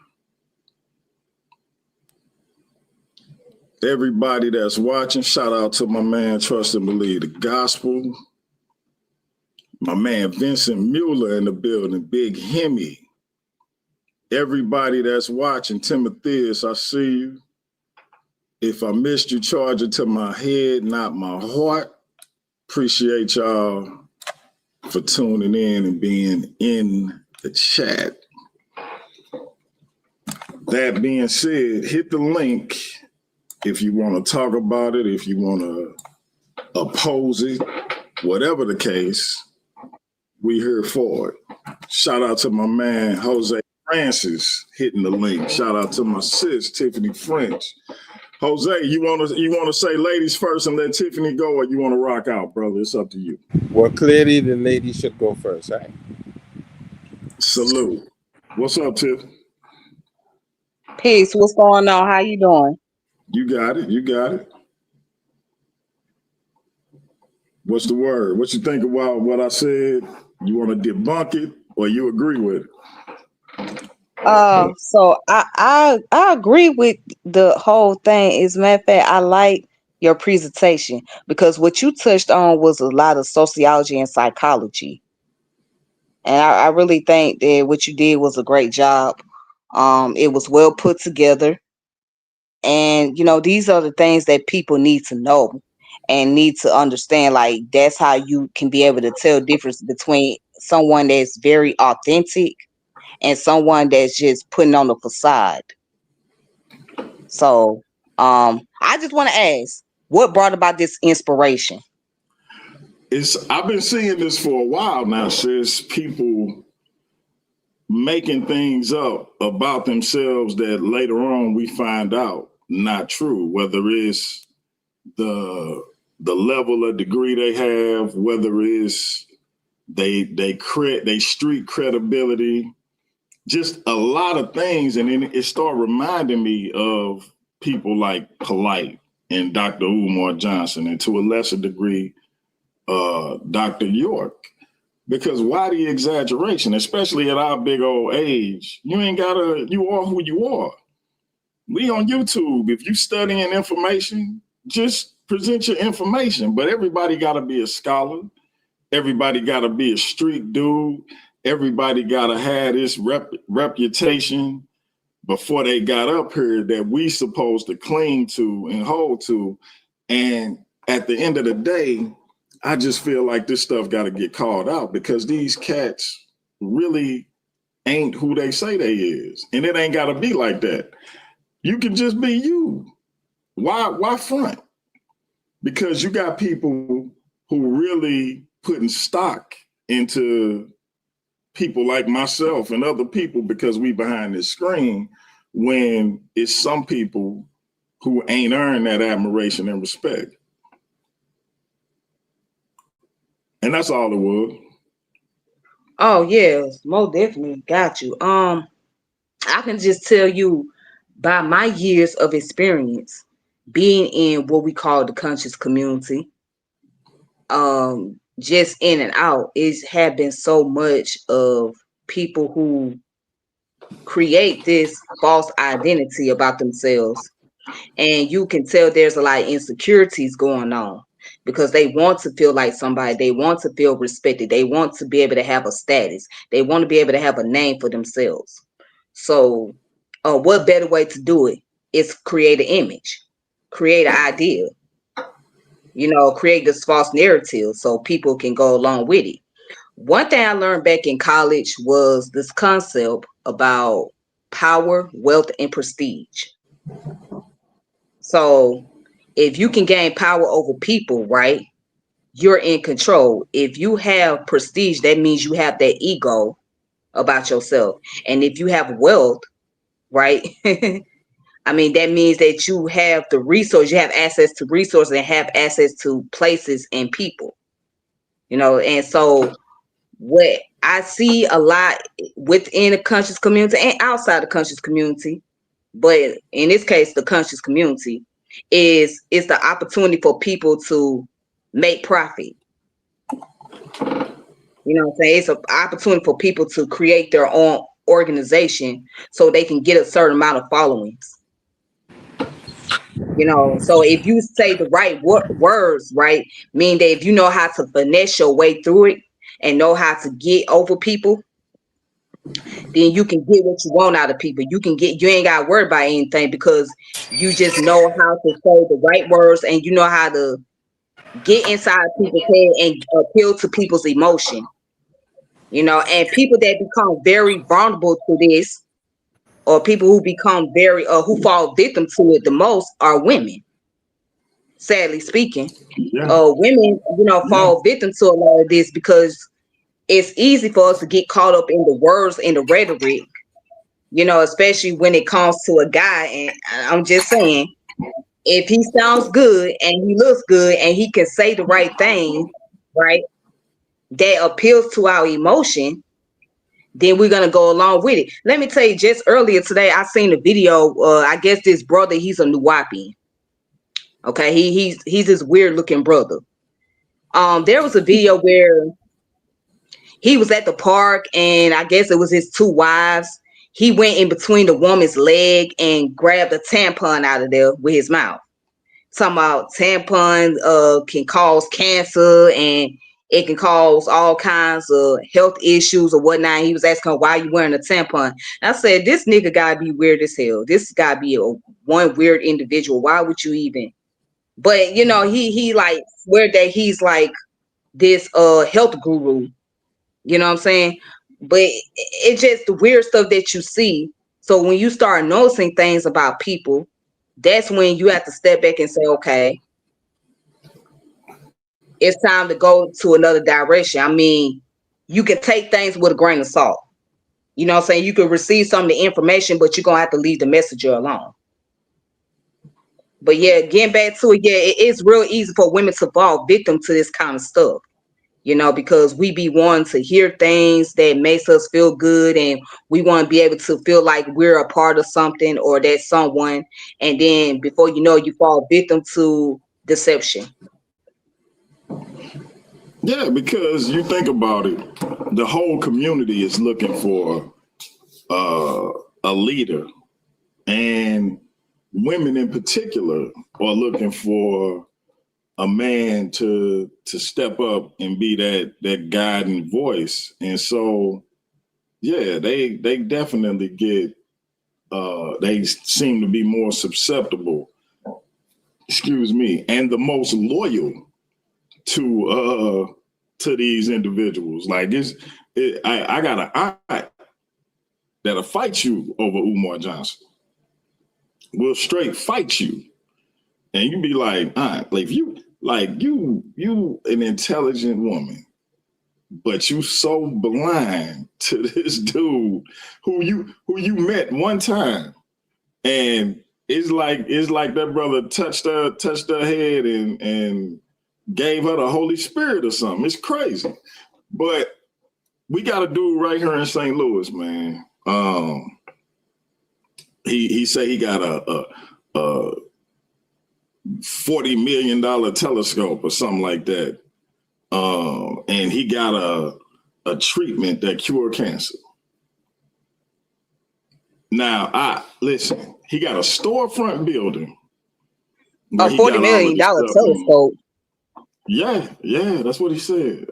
Everybody that's watching, shout out to my man, Trust and Believe the Gospel. My man, Vincent Mueller in the building, Big Hemi. Everybody that's watching, Timotheus, I see you. If I missed you, charge it to my head, not my heart. Appreciate y'all for tuning in and being in the chat. That being said, hit the link if you want to talk about it, if you want to oppose it, whatever the case, we here for it. Shout out to my man, Jose Francis, hitting the link. Shout out to my sis, Tiffany French. Jose, you want to say ladies first and let Tiffany go, or you want to rock out, brother? It's up to you. Well, clearly the ladies should go first, right? Salute. What's up, Tiff? Peace. What's going on? How you doing? You got it. You got it. What's the word? What you think about what I said? You want to debunk it, or you agree with it? So I agree with the whole thing. As a matter of fact, I like your presentation because what you touched on was a lot of sociology and psychology. And I really think that what you did was a great job. It was well put together. And, you know, these are the things that people need to know and need to understand. Like, that's how you can be able to tell difference between someone that's very authentic and someone that's just putting on the facade. So I just want to ask, what brought about this inspiration? I've been seeing this for a while now, sis. People making things up about themselves that later on we find out not true, whether it's the level of degree they have, whether it's they street credibility, just a lot of things. And then it started reminding me of people like Polite and Dr. Umar Johnson, and to a lesser degree, Dr. York. Because why the exaggeration, especially at our big old age? You are who you are. We on YouTube. If you studying information, just present your information. But everybody got to be a scholar. Everybody got to be a street dude. Everybody got to have this reputation before they got up here that we supposed to cling to and hold to. And at the end of the day, I just feel like this stuff got to get called out because these cats really ain't who they say they is. And it ain't got to be like that. You can just be you. Why front? Because you got people who really putting stock into people like myself and other people because we behind this screen, when it's some people who ain't earned that admiration and respect. And that's all it was. Oh yes, most definitely got you. I can just tell you by my years of experience being in what we call the conscious community, just in and out, is have been so much of people who create this false identity about themselves. And you can tell there's a lot of insecurities going on because they want to feel like somebody, they want to feel respected, they want to be able to have a status, they want to be able to have a name for themselves. So what better way to do it is create an image, create an idea, create this false narrative so people can go along with it. One thing I learned back in college was this concept about power, wealth, and prestige. So if you can gain power over people, right, you're in control. If you have prestige, that means you have that ego about yourself. And if you have wealth, right, I mean, that means that you have the resource, you have access to resources and have access to places and people, and so what I see a lot within the conscious community and outside the conscious community, but in this case, the conscious community is the opportunity for people to make profit. You know what I'm saying? It's an opportunity for people to create their own organization so they can get a certain amount of followings. You know, so if you say the right words, right, mean that if you know how to finesse your way through it and know how to get over people, then you can get what you want out of people. You ain't got to worry about anything because you just know how to say the right words and you know how to get inside people's head and appeal to people's emotion. You know, and people that become very vulnerable to this, or people who become very who fall victim to it the most, are women. Sadly speaking, Yeah, women, you know, yeah, fall victim to a lot of this because it's easy for us to get caught up in the words and the rhetoric. You know, especially when it comes to a guy. And I'm just saying, if he sounds good and he looks good and he can say the right thing, right, that appeals to our emotion, then we're gonna go along with it. Let me tell you, just earlier today, I seen a video. I guess this brother, he's a Nuwapi. Okay, he's this weird looking brother. There was a video where he was at the park, and I guess it was his two wives. He went in between the woman's leg and grabbed a tampon out of there with his mouth. Talking about tampons can cause cancer and it can cause all kinds of health issues or whatnot. He was asking her, why are you wearing a tampon? And I said, this nigga gotta be weird as hell. This gotta be one weird individual. Why would you even? But you know, he like swear that he's like this health guru. You know what I'm saying? But it's just the weird stuff that you see. So when you start noticing things about people, that's when you have to step back and say, okay, it's time to go to another direction. I mean, you can take things with a grain of salt. You know what I'm saying? You can receive some of the information, but you're going to have to leave the messenger alone. But yeah, getting back to it, yeah, it's real easy for women to fall victim to this kind of stuff. You know, because we be wanting to hear things that makes us feel good, and we want to be able to feel like we're a part of something or that someone, and then before you know, you fall victim to deception. yeah. Because you think about it, the whole community is looking for a leader, and women in particular are looking for a man to step up and be that guiding voice. And so yeah, they definitely get they seem to be more susceptible, excuse me, and the most loyal to these individuals. Like I got an aunt that'll fight you over Umar Johnson. Will straight fight you. And you be like, aunt, like you an intelligent woman, but you so blind to this dude who you met one time, and it's like that brother touched her head and gave her the Holy Spirit or something. It's crazy, but we got a dude right here in St. Louis, man. He said he got a $40 million telescope or something like that. And he got a treatment that cure cancer. Now, listen, he got a storefront building. A $40 million telescope. Yeah, that's what he said.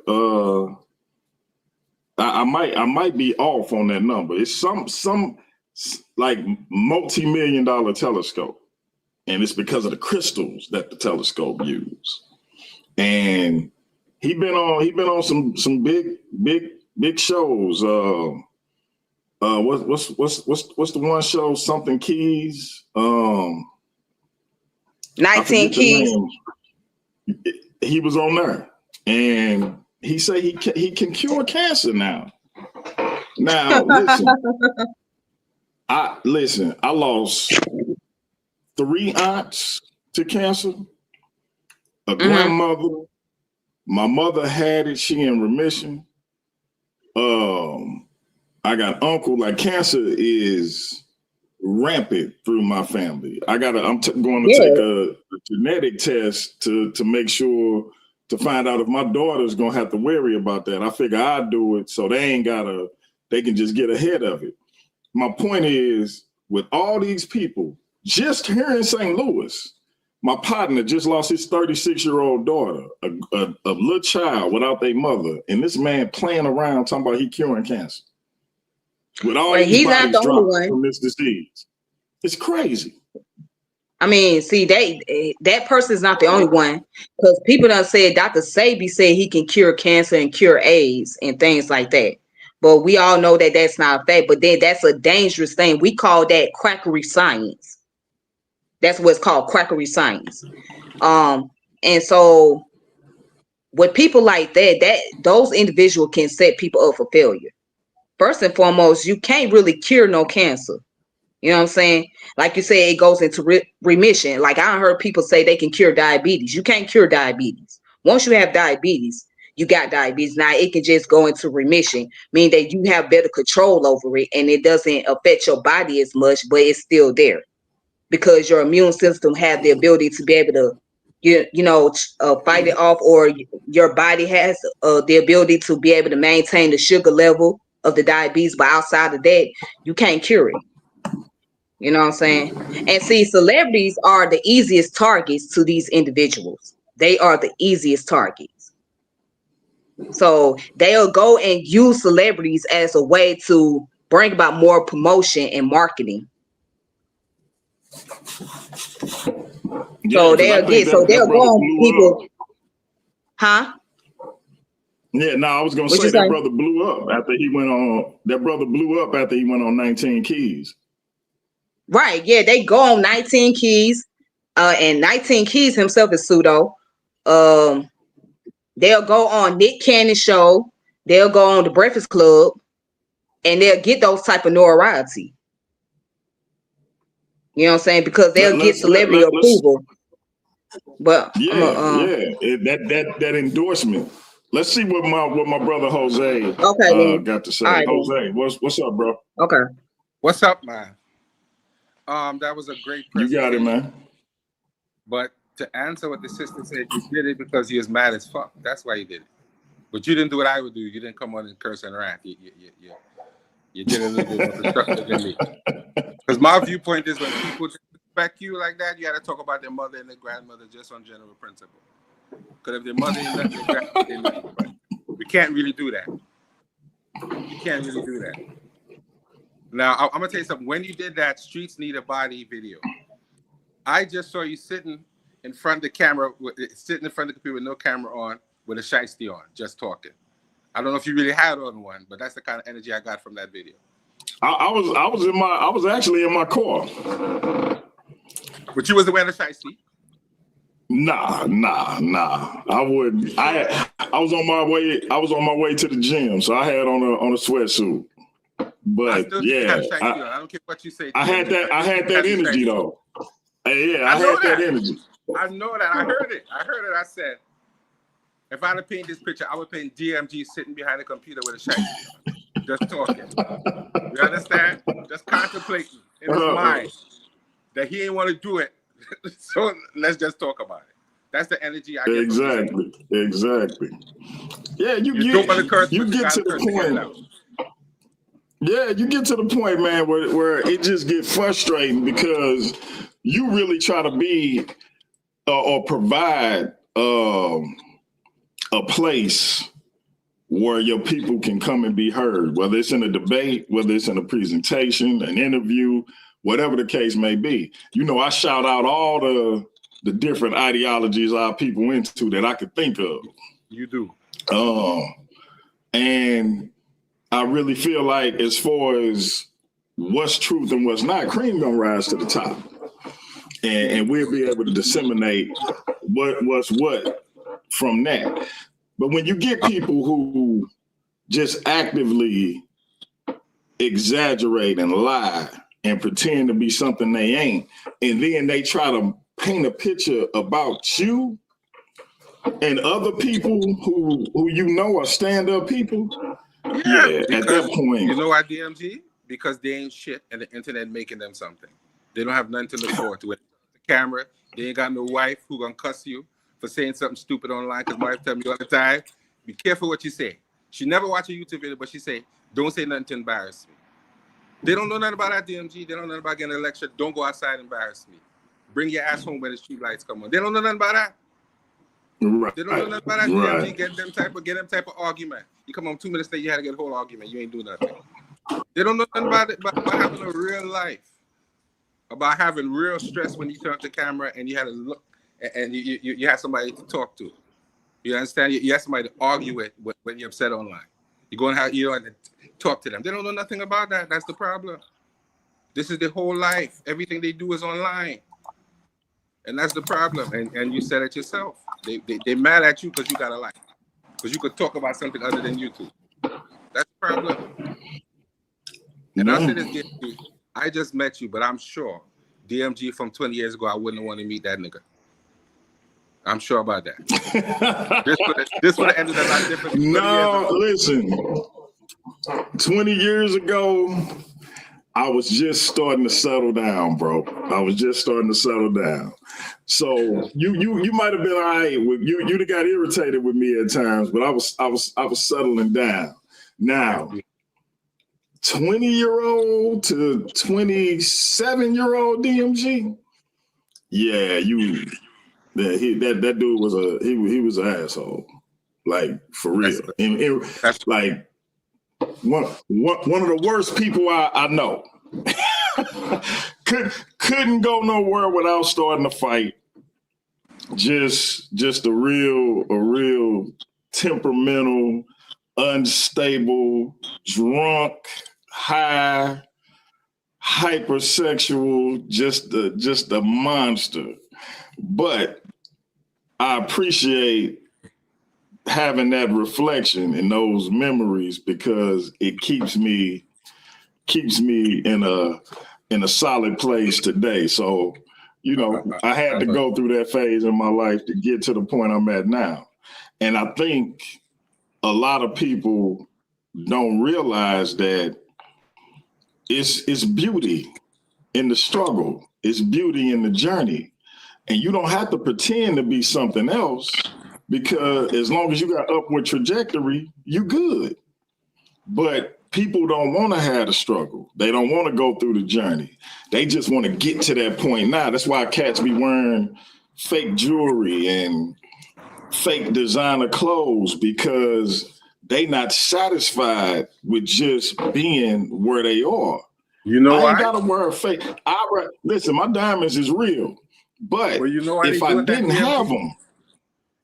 I might be off on that number. It's some like multi-million-dollar telescope. And it's because of the crystals that the telescope use. And he been on some big shows. What's the one show? Something Keys. 19 Keys. He was on there, and he said he can cure cancer now. Now listen. I lost 3 aunts to cancer, a grandmother. My mother had it. She in remission. I got uncle, like cancer is rampant through my family. I'm going to take a genetic test to make sure, to find out if my daughter's going to have to worry about that. I figure I'd do it so they can just get ahead of it. My point is, with all these people, just here in St. Louis, my partner just lost his 36-year-old daughter, a little child without their mother, and this man playing around talking about he curing cancer. With all these he's not bodies the only dropping one from this disease. It's crazy. I mean, see, that person is not the only one, because people done said Dr. Sebi said he can cure cancer and cure AIDS and things like that. But we all know that that's not a fact. But then that's a dangerous thing. We call that quackery science. That's what's called quackery science. And so with people like that, those individuals can set people up for failure. First and foremost, you can't really cure no cancer. You know what I'm saying? Like you say, it goes into remission. Like I heard people say they can cure diabetes. You can't cure diabetes. Once you have diabetes, you got diabetes. Now it can just go into remission, meaning that you have better control over it and it doesn't affect your body as much, but it's still there because your immune system have the ability to be able to, fight it off, or your body has the ability to be able to maintain the sugar level of the diabetes. But outside of that, you can't cure it. You know what I'm saying? And see, celebrities are the easiest targets to these individuals. They are the easiest targets. So they'll go and use celebrities as a way to bring about more promotion and marketing. Yeah, so they'll go on people. Up. Huh? Yeah, no, I was gonna say that brother blew up after he went on. That brother blew up after he went on 19 Keys. Right, yeah, they go on 19 Keys, and 19 Keys himself is pseudo. They'll go on Nick Cannon's show. They'll go on the Breakfast Club, and they'll get those type of notoriety. You know what I'm saying? Because they'll get celebrity approval. But that endorsement. Let's see what my brother Jose got to say. Right, Jose, what's up, bro? Okay, what's up, man? That was a great presentation. You got it, man. But to answer what the sister said, you did it because you was mad as fuck. That's why you did it. But you didn't do what I would do. You didn't come on and curse and rant. You did a little bit more constructive than me. Because my viewpoint is when people disrespect you like that, you got to talk about their mother and their grandmother just on general principle. Because if their mother ain't nothing, their grandmother ain't nothing. But we can't really do that. You can't really do that. Now, I'm going to tell you something. When you did that Streets Need a Body video, I just saw you sitting in front of the camera, sitting in front of the computer with no camera on, with a shiesty on, just talking. I don't know if you really had on one, but that's the kind of energy I got from that video. I was actually in my car. But you wasn't wearing a shiesty? Nah. I wouldn't. I was on my way to the gym, so I had on a sweatsuit. But yeah, I don't care what you say. I had that energy though. Yeah, I had that energy. I know that. I heard it. I said, if I had to paint this picture, I would paint DMG sitting behind the computer with a shiesty, just talking. You understand? Just contemplating in his mind that he ain't want to do it. So let's just talk about it. That's the energy I get. Exactly. Yeah, you get to the point. Yeah, you get to the point, man, where it just gets frustrating because you really try to be or provide a place where your people can come and be heard, whether it's in a debate, whether it's in a presentation, an interview, whatever the case may be. You know, I shout out all the different ideologies our people into that I could think of. You do. And I really feel like as far as what's truth and what's not, cream gonna rise to the top. And we'll be able to disseminate what's what from that. But when you get people who just actively exaggerate and lie and pretend to be something they ain't, and then they try to paint a picture about you and other people who you know are stand-up people, Yeah, at that point. You know why, DMG? Because they ain't shit and the internet making them something. They don't have nothing to look forward to. With the camera, they ain't got no wife who gonna cuss you for saying something stupid online, because my wife tell me all the time, be careful what you say. She never watch a YouTube video, but she say, don't say nothing to embarrass me. They don't know nothing about that, DMG. They don't know nothing about getting a lecture. Don't go outside and embarrass me. Bring your ass home when the street lights come on. They don't know nothing about that. Right. They don't know nothing about that, DMG. Get them type of argument. You come home 2 minutes later, you had to get a whole argument. You ain't do nothing. They don't know nothing about it, about having a real life, about having real stress when you turn off the camera and you had to look and you had somebody to talk to. You understand? You have somebody to argue with when you're upset online. You're going to have to talk to them. They don't know nothing about that. That's the problem. This is their whole life. Everything they do is online. And that's the problem. And you said it yourself. They're mad at you because you got a life. Because you could talk about something other than YouTube. That's the problem. And I'll say this, DMG, I just met you, but I'm sure DMG from 20 years ago, I wouldn't want to meet that nigga. I'm sure about that. this would have ended a lot different. No, listen. 20 years ago, I was just starting to settle down, bro. I was just starting to settle down. So you might have been all right with you'd have got irritated with me at times, but I was settling down. Now, 20-year-old to 27-year-old DMG, yeah, that dude was he was an asshole, like for real. That's like one of the worst people I know. couldn't go nowhere without starting a fight. Just a real temperamental, unstable, drunk, high, hypersexual, just a monster. But I appreciate having that reflection and those memories because it keeps me in a solid place today. So, you know, I had to go through that phase in my life to get to the point I'm at now. And I think a lot of people don't realize that it's beauty in the struggle. It's beauty in the journey. And you don't have to pretend to be something else because as long as you got upward trajectory, you good. But people don't want to have the struggle. They don't want to go through the journey. They just want to get to that point now. That's why cats be wearing fake jewelry and fake designer clothes because they not satisfied with just being where they are. You know I ain't gotta wear a fake. Listen, my diamonds is real. But well, you know if I didn't have them.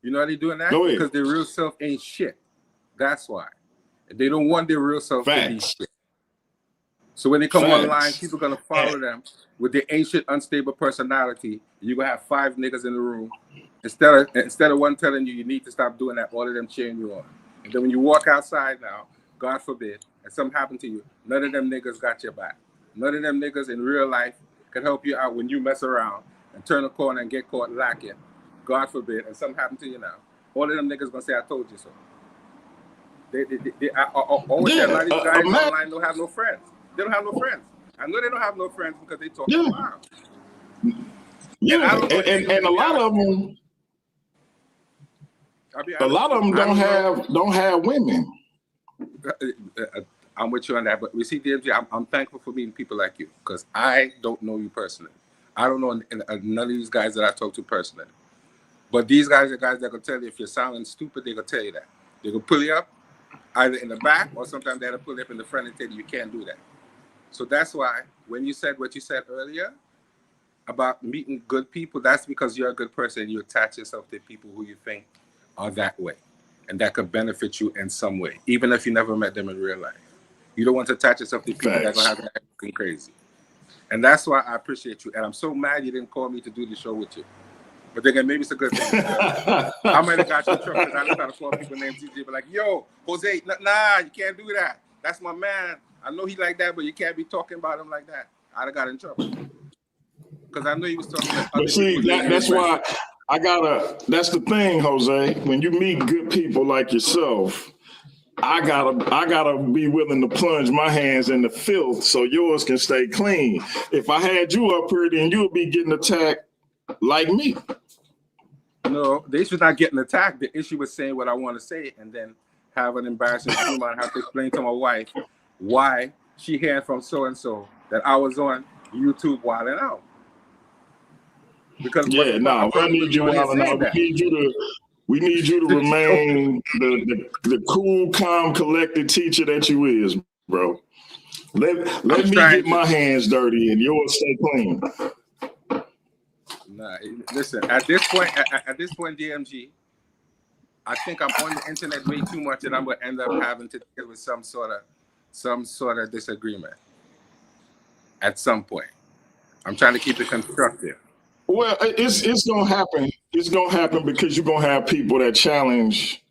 You know how they doing that? Because their real self ain't shit. That's why. They don't want their real self to be shit. So when they come online, people are going to follow them with their ancient, unstable personality. You're going to have 5 niggas in the room. Instead of one telling you need to stop doing that, all of them cheering you on. And then when you walk outside now, God forbid, and something happened to you, none of them niggas got your back. None of them niggas in real life can help you out when you mess around and turn a corner and get caught lacking. God forbid, and something happened to you now. All of them niggas going to say, I told you so. I always say a lot of these guys online don't have no friends. They don't have no friends. I know they don't have no friends because they talk loud. Yeah, and a lot of them, don't have women. I'm with you on that, but we see, DMG, I'm thankful for meeting people like you because I don't know you personally. I don't know none of these guys that I talk to personally. But these guys are guys that can tell you if you're sounding stupid, they can tell you that. They can pull you up either in the back or sometimes they have to pull you up in the front and tell you can't do that. So that's why when you said what you said earlier about meeting good people, that's because you're a good person. You attach yourself to people who you think are that way and that could benefit you in some way, even if you never met them in real life. You don't want to attach yourself to people that are going to have that acting crazy. And that's why I appreciate you. And I'm so mad you didn't call me to do the show with you. But then maybe it's a good thing. I might have got you in trouble because I just trying to call people named TJ, but like, yo, Jose, nah, you can't do that. That's my man. I know he like that, but you can't be talking about him like that. I'd have got in trouble. Because I know he was talking about other people. That's why that's the thing, Jose. When you meet good people like yourself, I gotta be willing to plunge my hands in the filth so yours can stay clean. If I had you up here, then you'll be getting attacked like me. No, the issue is not getting attacked. The issue is saying what I want to say and then have an embarrassing humor and have to explain to my wife why she heard from so and so that I was on YouTube wilding out. Because yeah, no, we need you wilding out. We need you to remain the cool, calm, collected teacher that you is, bro. Let me get my hands dirty and yours stay clean. Nah, listen. At this point, DMG, I think I'm on the internet way too much, and I'm gonna end up having to deal with some sort of disagreement at some point. I'm trying to keep it constructive. Well, it's gonna happen. It's gonna happen because you're gonna have people that challenge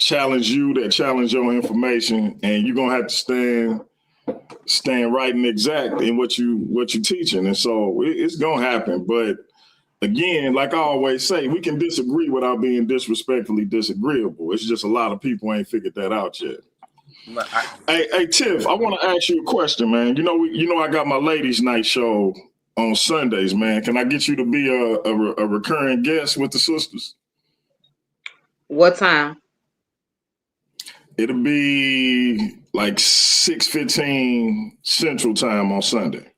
you, that challenge your information, and you're gonna have to stand right and exact in what you're teaching, and so it's gonna happen. But again, like I always say, we can disagree without being disrespectfully disagreeable. It's just a lot of people ain't figured that out yet. Hey, Tiff, I want to ask you a question, man. You know, I got my ladies' night show on Sundays, man. Can I get you to be a recurring guest with the sisters? What time? It'll be like 6:15 Central Time on Sunday.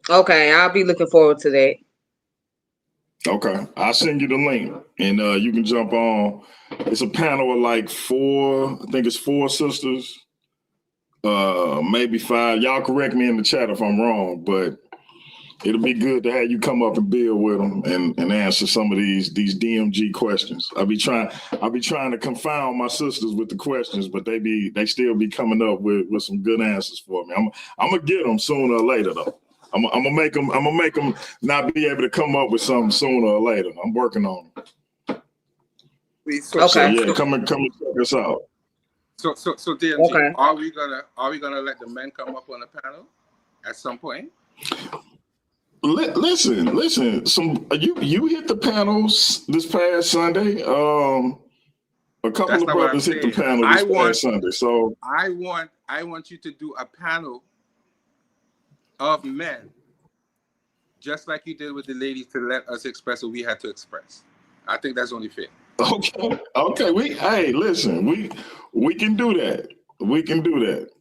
Okay, I'll be looking forward to that. Okay, I'll send you the link, and you can jump on. It's a panel of like four sisters, maybe 5. Y'all correct me in the chat if I'm wrong, but it'll be good to have you come up and build with them and answer some of these DMG questions. I'll be trying to confound my sisters with the questions, but they still be coming up with some good answers for me. I'm gonna get them sooner or later though. I'm gonna make them not be able to come up with something sooner or later. I'm working on it. Okay. So yeah, come and check us out. So DMG, okay. Are we gonna let the men come up on the panel at some point? Listen. You hit the panels this past Sunday. A couple of brothers hit the panel this past Sunday. So I want you to do a panel of men, just like you did with the ladies, to let us express what we had to express. I think that's only fair. Okay. We can do that. We can do that.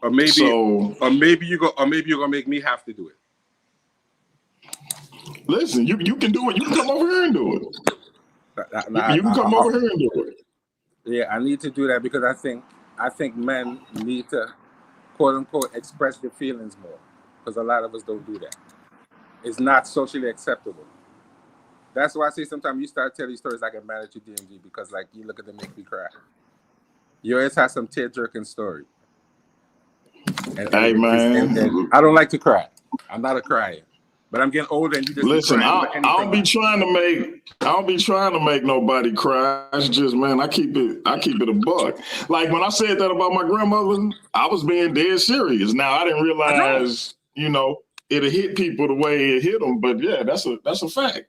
Or maybe you're gonna make me have to do it. Listen, you can do it. You can come over here and do it. You can come over here and do it. Yeah, I need to do that because I think men need to, quote unquote, express their feelings more, because a lot of us don't do that. It's not socially acceptable. That's why I say sometimes you start telling stories like I'm mad at you, DMG, because like you look at them make me cry. You always have some tear-jerking story. Hey man, and I don't like to cry. I'm not a crier. But I'm getting older, and you just listen. I don't be trying to make nobody cry. It's just, man, I keep it a buck. Like when I said that about my grandmother, I was being dead serious. Now I didn't realize, it'll hit people the way it hit them. But yeah, that's a fact.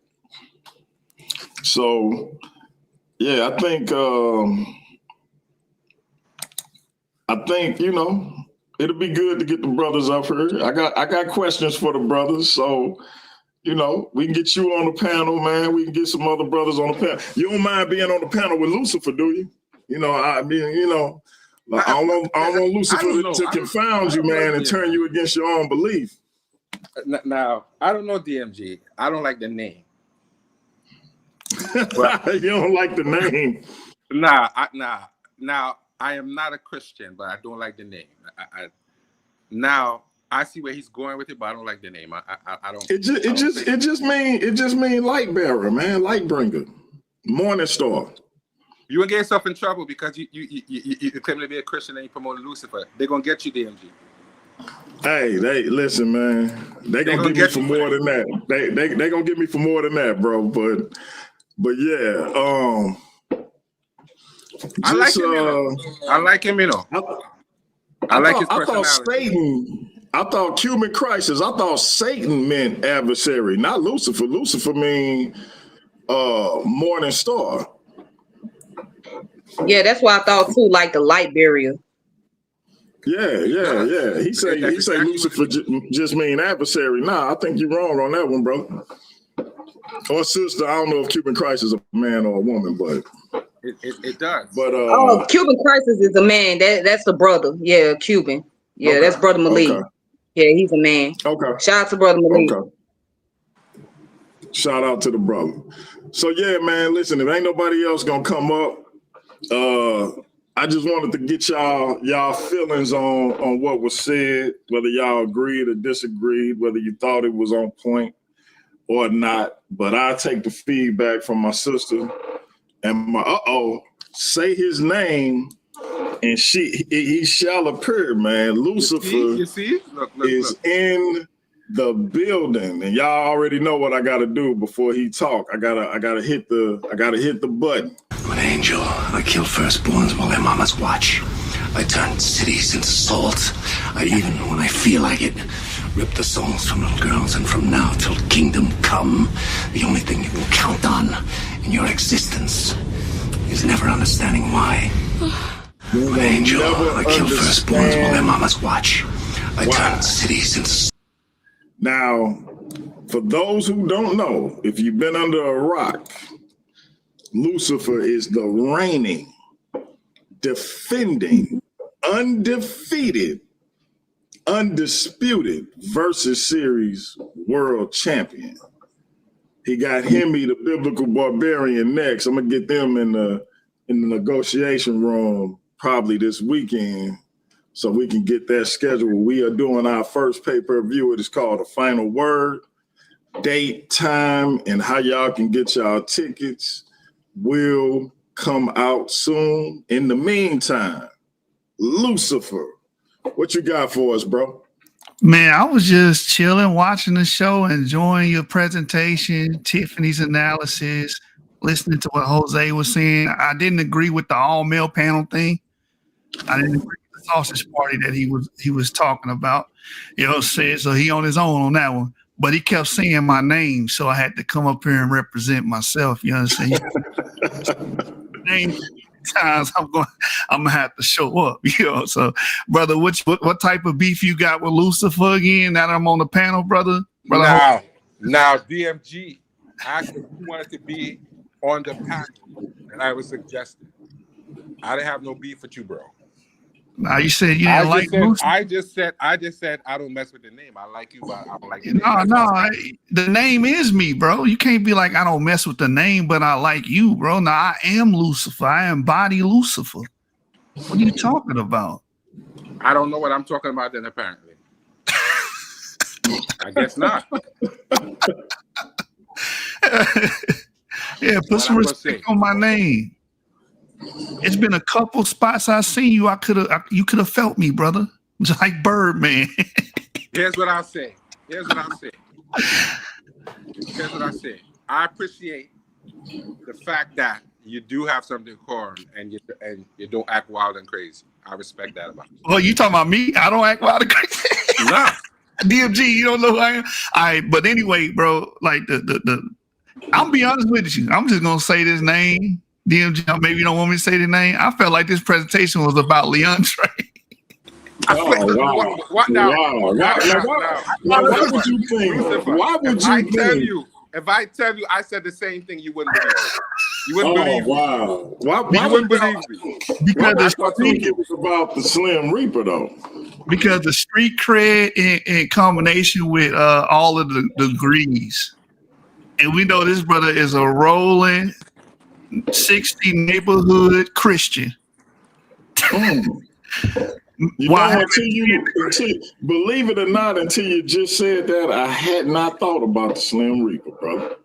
So yeah, I think it'll be good to get the brothers up here. I got questions for the brothers, so we can get you on the panel, man. We can get some other brothers on the panel. You don't mind being on the panel with Lucifer, do you? I don't want Lucifer to confound you, man, and turn you against your own belief. Now, I don't know DMG. I don't like the name. But, you don't like the name? Nah. Now, I am not a Christian, but I don't like the name. Now I see where he's going with it, but I don't like the name. I don't. It just mean light bearer, man, light bringer, morning star. You will get yourself in trouble because you claim to be a Christian and you promote Lucifer. They're gonna get you, DMG. Hey, listen, man. They're gonna get me for more than that. They gonna get me for more than that, bro. But yeah, I like him, I like his personality. I thought Cuban crisis. I thought Satan meant adversary, not Lucifer. Lucifer mean morning star. Yeah, that's why I thought too, like the light barrier. Yeah. He say exactly Lucifer just mean adversary. Nah, I think you're wrong on that one, bro. Or sister, I don't know if Cuban Christ is a man or a woman, but it does. But Oh, Cuban Crisis is a man. That's the brother. Yeah, Cuban. Yeah, okay, that's Brother Malik. okay, Yeah, he's a man. okay, Shout out to Brother Malik. okay. Shout out to the brother. So yeah, man, listen, if ain't nobody else gonna come up, I just wanted to get y'all feelings on what was said, whether y'all agreed or disagreed, whether you thought it was on point or not. But I take the feedback from my sister and my say his name and he shall appear, man. Lucifer you see? Look. is in the building, and y'all already know what I gotta do before he talk. I gotta hit the button. I'm an angel. I kill firstborns while their mamas watch. I turn cities into salt. I even, when I feel like it, rip the souls from little girls. And from now till kingdom come, the only thing you can count on in your existence is never understanding why. I'm an angel. I kill firstborns while their mamas watch. I turn cities into. Now, for those who don't know, if you've been under a rock, Lucifer is the reigning, defending, undefeated, undisputed versus series world champion. He got Hemi, the biblical barbarian, next. I'm gonna get them in the negotiation room probably this weekend, so we can get that scheduled. We are doing our first pay-per-view. It is called The Final Word. Date, time, and how y'all can get y'all tickets will come out soon. In the meantime, Lucifer, what you got for us, bro? Man, I was just chilling, watching the show, enjoying your presentation, Tiffany's analysis, listening to what Jose was saying. I didn't agree with the all-male panel thing. I didn't agree with the sausage party that he was talking about. You know, so he on his own on that one. But he kept saying my name, so I had to come up here and represent myself. You understand? Name times I'm gonna have to show up. You know, so brother, what type of beef you got with Lucifer again? That I'm on the panel, brother. Now, DMG asked if you wanted to be on the panel, and I was suggesting. I didn't have no beef with you, bro. Now you said you didn't like Lucifer. I just said I don't mess with the name. I like you, but I don't like the name. No, the name is me, bro. You can't be like I don't mess with the name, but I like you, bro. Now I am Lucifer. I embody Lucifer. What are you talking about? I don't know what I'm talking about then, apparently. I guess not. Yeah, put some respect on my name. It's been a couple spots I've seen you. You could have felt me, brother. Just like Birdman. Here's what I'll say. I appreciate the fact that you do have something core and you don't act wild and crazy. I respect that about you. Oh, you talking about me? I don't act wild and crazy. Nah. DMG, you don't know who I am. All right, but anyway, bro, like I'll be honest with you. I'm just gonna say this name. DMG, maybe you don't want me to say the name. I felt like this presentation was about Leandre. What now? Why would you think? Why would you think? If I tell you I said the same thing, you wouldn't believe me. You wouldn't believe me. Wow. Why you wouldn't believe me. Because I thought it was about the Slim Reaper, though. Because the street cred in combination with all of the degrees. And we know this brother is a rolling 60 neighborhood Christian. Believe it or not, until you just said that, I had not thought about the Slim Reaper, brother.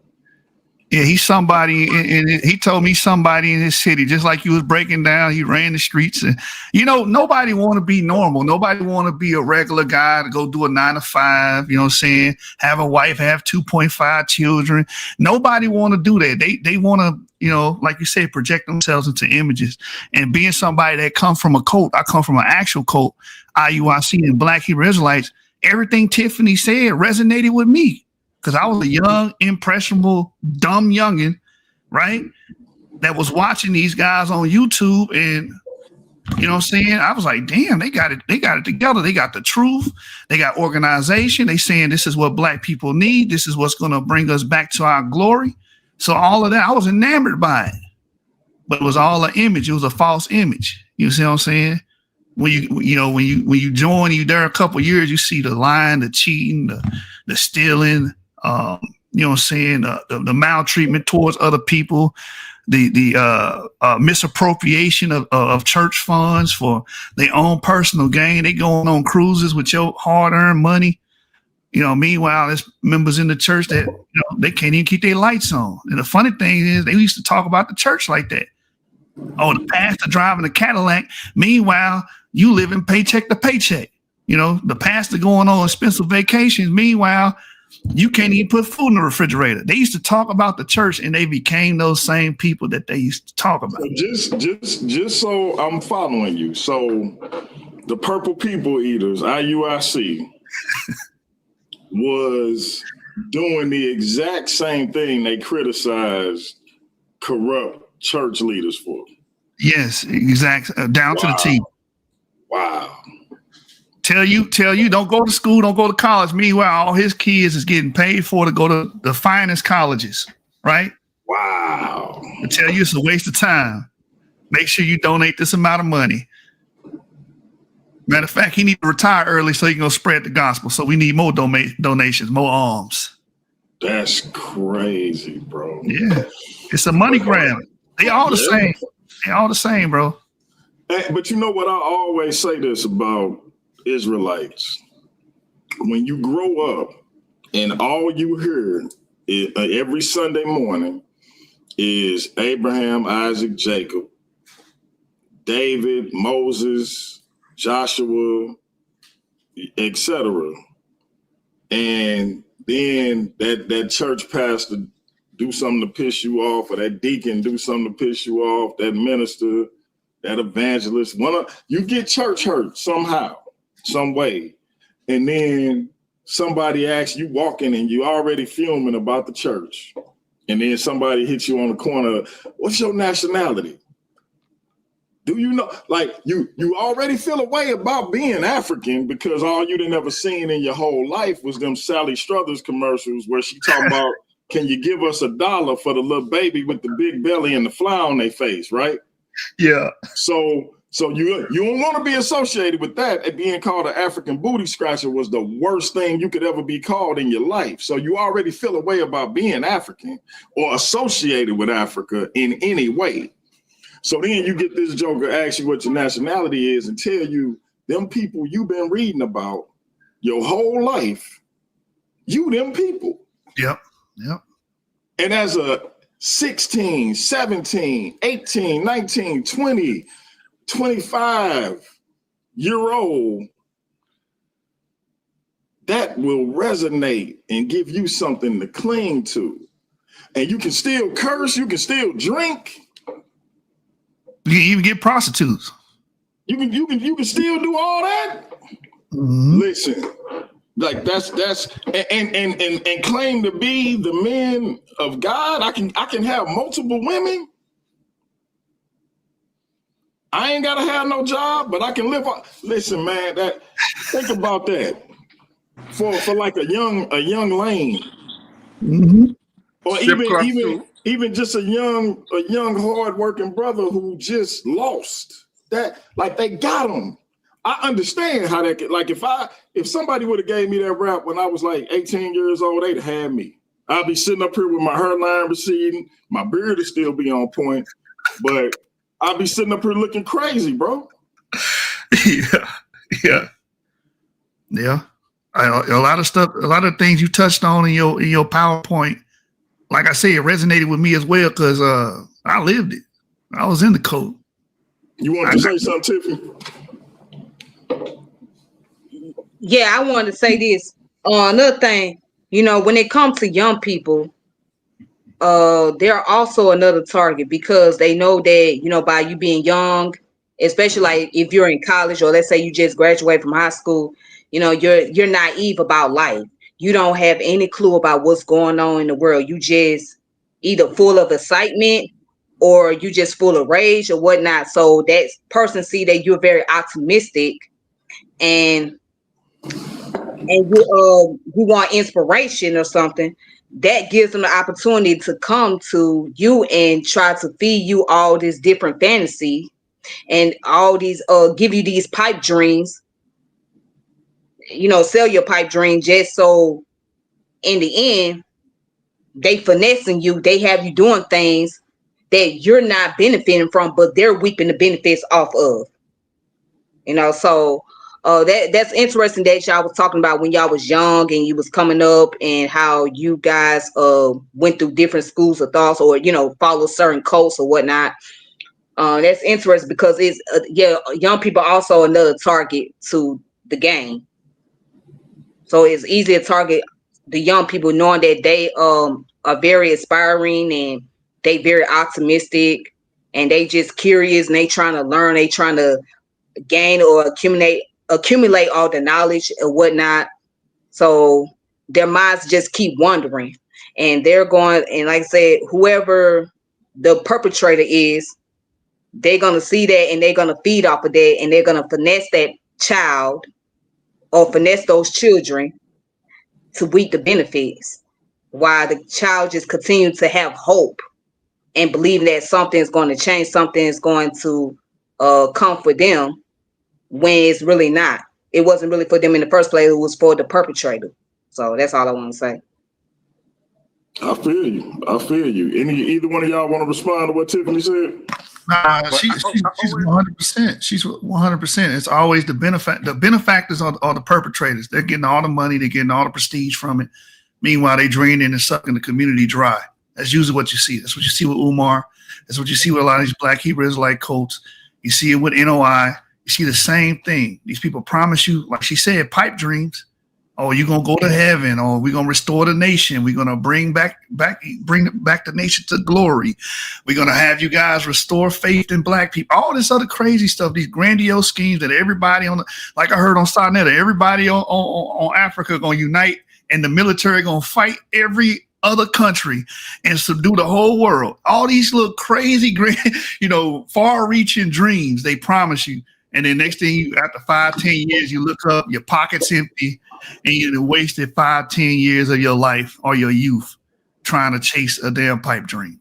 Yeah, he's somebody, and he told me somebody in his city, just like you was breaking down, he ran the streets. And, you know, nobody want to be normal. Nobody want to be a regular guy to go do a 9 to 5, you know what I'm saying? Have a wife, have 2.5 children. Nobody want to do that. They want to, you know, like you said, project themselves into images. And being somebody that comes from a cult, I come from an actual cult, IUIC and Black Hebrew Israelites, everything Tiffany said resonated with me. Because I was a young, impressionable, dumb youngin', right? that was watching these guys on YouTube, and you know what I'm saying? I was like, damn, they got it together. They got the truth, they got organization, they saying this is what black people need, this is what's gonna bring us back to our glory. So all of that, I was enamored by it. But it was all an image, it was a false image. You see what I'm saying? When you join, you there a couple of years, you see the lying, the cheating, the stealing, you know what I'm saying, the maltreatment towards other people, the misappropriation of church funds for their own personal gain. They going on cruises with your hard-earned money. You know, meanwhile, there's members in the church that, you know, they can't even keep their lights on. And the funny thing is, they used to talk about the church like that. Oh, the pastor driving a Cadillac. Meanwhile, you living paycheck to paycheck. You know, the pastor going on expensive vacations. Meanwhile, you can't even put food in the refrigerator. They used to talk about the church, and they became those same people that they used to talk about. So just so I'm following you. So the Purple People Eaters, IUIC, was doing the exact same thing they criticized corrupt church leaders for. Yes, exactly. Down to the T. Wow. Tell you, don't go to school, don't go to college. Meanwhile, all his kids is getting paid for to go to the finest colleges, right? Wow. I tell you, it's a waste of time. Make sure you donate this amount of money. Matter of fact, he need to retire early so he can go spread the gospel. So we need more donations, more alms. That's crazy, bro. Yeah, it's a money grab. They all the same. They all the same, bro. But you know what? I always say this about Israelites. When you grow up and all you hear every Sunday morning is Abraham, Isaac, Jacob, David, Moses, Joshua, etc. And then that church pastor do something to piss you off, or that deacon do something to piss you off, that minister, that evangelist. You get church hurt somehow, some way. And then somebody asks you walking and you already fuming about the church. And then somebody hits you on the corner, what's your nationality? Do you know, like you already feel a way about being African because all you done ever seen in your whole life was them Sally Struthers commercials where she talking about, can you give us $1 for the little baby with the big belly and the fly on their face, right? Yeah. So you don't want to be associated with that. And being called an African booty scratcher was the worst thing you could ever be called in your life. So you already feel a way about being African or associated with Africa in any way. So then you get this joker ask you what your nationality is and tell you them people you've been reading about your whole life, you them people. Yep. And as a 16, 17, 18, 19, 20, 25-year-old, that will resonate and give you something to cling to. And you can still curse, you can still drink. You can even get prostitutes. You can still do all that. Mm-hmm. Listen, like that's and claim to be the men of God. I can have multiple women. I ain't gotta have no job, but I can live on. Listen, man, think about that for like a young lane, mm-hmm. or even just a young hard-working brother who just lost that. Like they got him. I understand how that could, like if somebody would have gave me that rap when I was like 18 years old, they'd have had me. I'd be sitting up here with my hairline receding, my beard would still be on point, but I'd be sitting up here looking crazy, bro. Yeah. A lot of stuff, a lot of things you touched on in your PowerPoint. Like I say, it resonated with me as well because I lived it. I was in the code. You want to say something, Tiffany? Yeah, I wanted to say this. Another thing, when it comes to young people, they're also another target because they know that, by you being young, especially like if you're in college or let's say you just graduated from high school, you're naive about life. You don't have any clue about what's going on in the world. You just either full of excitement or you just full of rage or whatnot. So that person see that you're very optimistic and you want inspiration or something, that gives them the opportunity to come to you and try to feed you all this different fantasy and all these give you these pipe dreams, sell your pipe dream, just so in the end they finessing you, they have you doing things that you're not benefiting from, but they're reaping the benefits off of. So that's interesting that y'all was talking about when y'all was young and you was coming up, and how you guys went through different schools of thoughts, or follow certain cults or whatnot. That's interesting because it's young people also another target to the game. So it's easy to target the young people, knowing that they are very aspiring and they very optimistic and they just curious and they trying to learn, they trying to gain or accumulate all the knowledge and whatnot. So their minds just keep wandering, and they're going, and like I said, whoever the perpetrator is, they're gonna see that and they're gonna feed off of that, and they're gonna finesse that child or finesse those children to reap the benefits, while the child just continues to have hope and believing that something's going to change, something's going to come for them, when it's really not. It wasn't really for them in the first place. It was for the perpetrator. So that's all I want to say. I feel you. Either one of y'all want to respond to what Tiffany said? Nah, she's 100%. She's 100%. It's always the benefactors are the perpetrators. They're getting all the money. They're getting all the prestige from it. Meanwhile, they draining and sucking the community dry. That's usually what you see. That's what you see with Umar. That's what you see with a lot of these Black Hebrew Israelite cults. You see it with NOI. You see the same thing. These people promise you, like she said, pipe dreams. Oh, you're gonna go to heaven, or we're gonna restore the nation. We're gonna bring back the nation to glory. We're gonna have you guys restore faith in Black people. All this other crazy stuff, these grandiose schemes that everybody like I heard on Sarnetta, everybody on Africa gonna unite, and the military gonna fight every other country and subdue the whole world. All these little crazy, far-reaching dreams they promise you. And then next thing, after 5-10 years, you look up, your pocket's empty, and you wasted 5-10 years of your life or your youth trying to chase a damn pipe dream.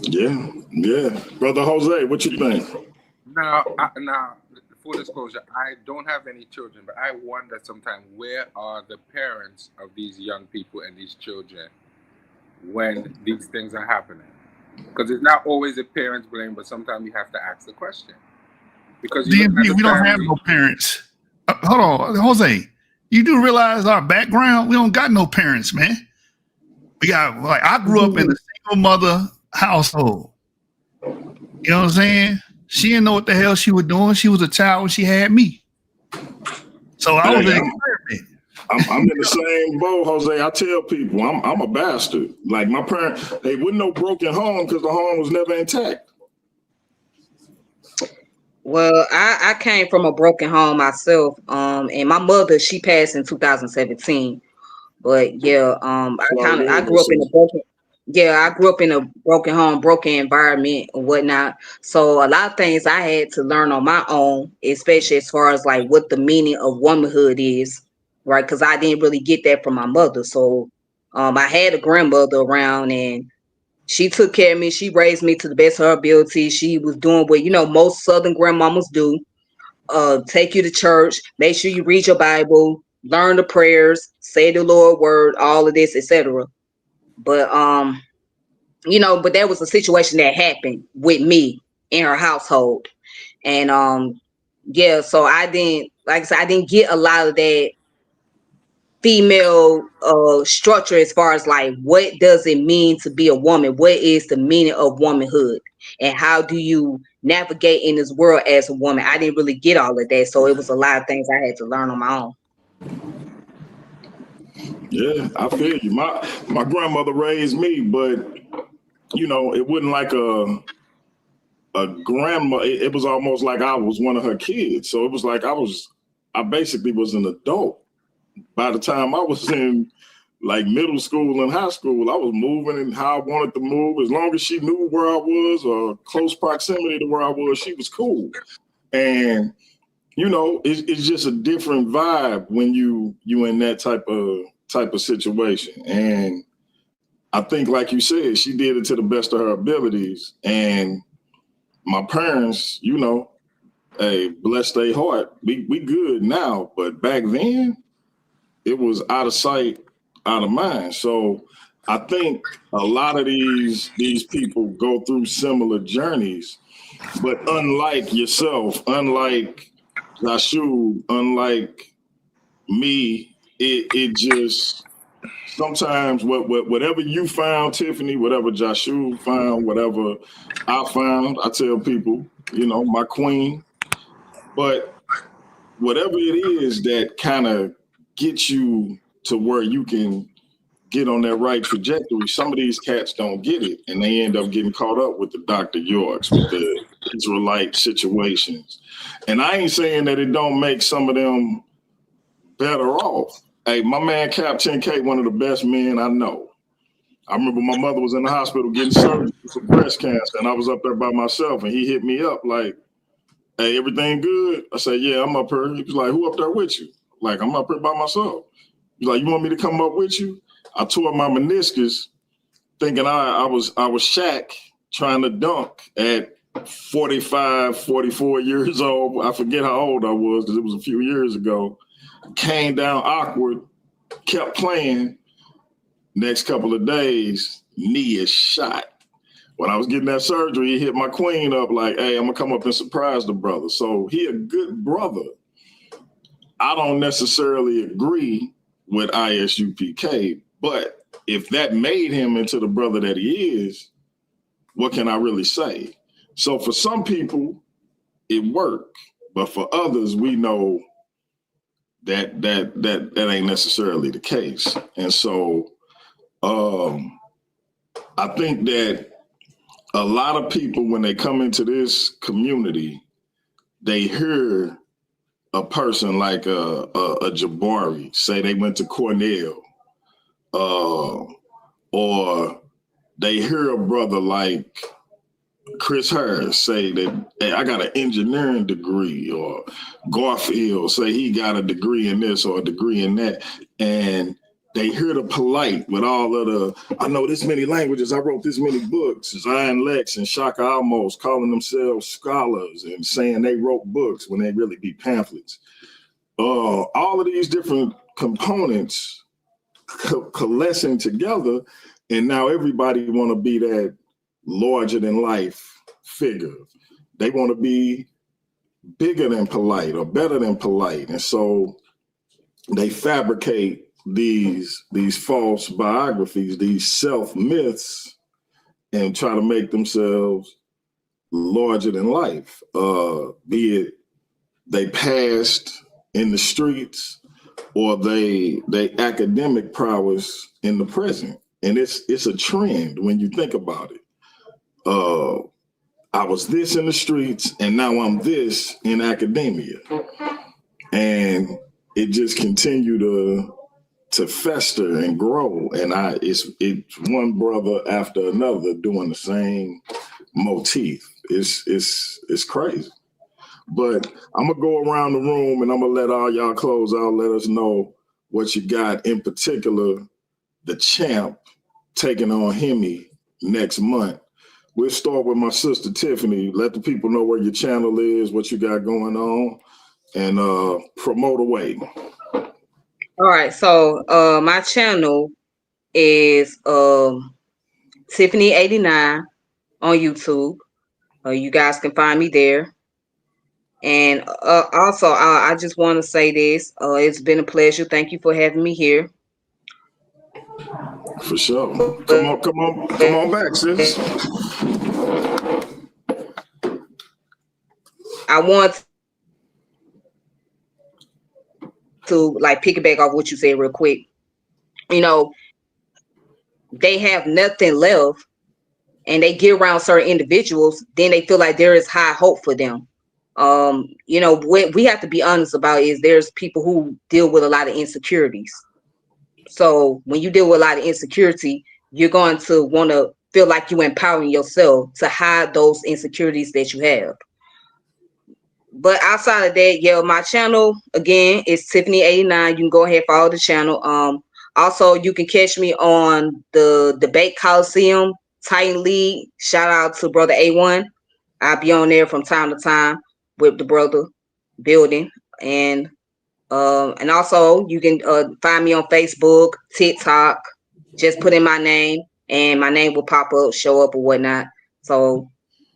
Yeah. Brother Jose, what you think? Now, full disclosure, I don't have any children, but I wonder sometimes, where are the parents of these young people and these children when these things are happening? Because it's not always the parents' blame, but sometimes you have to ask the question. Because we don't have no parents. Hold on, Jose. You do realize our background? We don't got no parents, man. We got, I grew up in a single mother household. You know what I'm saying? She didn't know what the hell she was doing. She was a child when she had me. So I was an experiment. I'm in the same boat, Jose. I tell people I'm a bastard. Like my parents, they wouldn't know broken home because the home was never intact. Well, I came from a broken home myself. And my mother, she passed in 2017. But yeah, I grew up in a broken home, broken environment and whatnot. So a lot of things I had to learn on my own, especially as far as like what the meaning of womanhood is, right? Because I didn't really get that from my mother. So I had a grandmother around, and she took care of me. She raised me to the best of her ability. She was doing what most Southern grandmamas do. Take you to church, make sure you read your Bible, learn the prayers, say the Lord word, all of this, etc. But but that was a situation that happened with me in her household. And so I didn't, like I said, I didn't get a lot of that female structure as far as like what does it mean to be a woman, what is the meaning of womanhood, and how do you navigate in this world as a woman. I didn't really get all of that, so it was a lot of things I had to learn on my own. Yeah, I feel you. My grandmother raised me, but it wasn't like a grandma. It was almost like I was one of her kids. So it was like I basically was an adult by the time I was in like middle school and high school, I was moving and how I wanted to move. As long as she knew where I was or close proximity to where I was, she was cool. And you know, it's just a different vibe when you in that type of situation. And I think, like you said, she did it to the best of her abilities. And my parents, you know, hey, bless their heart, we good now. But back then, it was out of sight, out of mind. So I think a lot of these people go through similar journeys, but unlike yourself, unlike Jashu, unlike me, it just sometimes whatever you found, Tiffany, whatever Jashu found, whatever I found, I tell people, you know, my queen. But whatever it is that kind of gets you to where you can get on that right trajectory, some of these cats don't get it, and they end up getting caught up with the Dr. Yorks, with the Israelite situations. And I ain't saying that it don't make some of them better off. Hey, my man Cap 10K, one of the best men I know. I remember my mother was in the hospital getting surgery for breast cancer, and I was up there by myself, and he hit me up like, hey, everything good? I said, yeah, I'm up here. He was like, who up there with you? Like, I'm up here by myself. He's like, you want me to come up with you? I tore my meniscus thinking I was Shaq trying to dunk at 45, 44 years old. I forget how old I was because it was a few years ago. Came down awkward, kept playing. Next couple of days, knee is shot. When I was getting that surgery, he hit my queen up like, hey, I'm going to come up and surprise the brother. So he a good brother. I don't necessarily agree with ISUPK, but if that made him into the brother that he is, what can I really say? So for some people, it worked. But for others, we know that ain't necessarily the case. And so I think that a lot of people, when they come into this community, they hear a person like a Jabari say they went to Cornell, or they hear a brother like Chris Harris say that, hey, I got an engineering degree, or Garfield say he got a degree in this or a degree in that. And they hear the polite with all of the, I know this many languages, I wrote this many books, Zion Lex and Shaka Almos calling themselves scholars and saying they wrote books when they really be pamphlets. All of these different components coalescing together, and now everybody want to be that larger than life figure. They want to be bigger than polite or better than polite. And so they fabricate these false biographies, these self-myths, and try to make themselves larger than life. Be it they passed in the streets or they academic prowess in the present. And it's a trend when you think about it. I was this in the streets and now I'm this in academia. And it just continued to fester and grow. And it's one brother after another doing the same motif. It's crazy. But I'm gonna go around the room and I'm gonna let all y'all close out, let us know what you got, in particular, the champ taking on Hemi next month. We'll start with my sister Tiffany. Let the people know where your channel is, what you got going on, and promote away. All right, so my channel is Tiffany89 on YouTube. You guys can find me there. And also, I just want to say this. It's been a pleasure. Thank you for having me here. For sure. Come on back, sis. I want to piggyback off what you said real quick. You know, they have nothing left and they get around certain individuals, then they feel like there is high hope for them. You know, what we have to be honest about is there's people who deal with a lot of insecurities. So when you deal with a lot of insecurity, you're going to want to feel like you empowering yourself to hide those insecurities that you have. But outside of that, yeah, my channel again is Tiffany89. You can go ahead and follow the channel. Also you can catch me on the Debate Coliseum Titan League. Shout out to brother A1. I'll be on there from time to time with the brother building. And also you can find me on Facebook, TikTok. Just put in my name and my name will pop up, show up or whatnot. So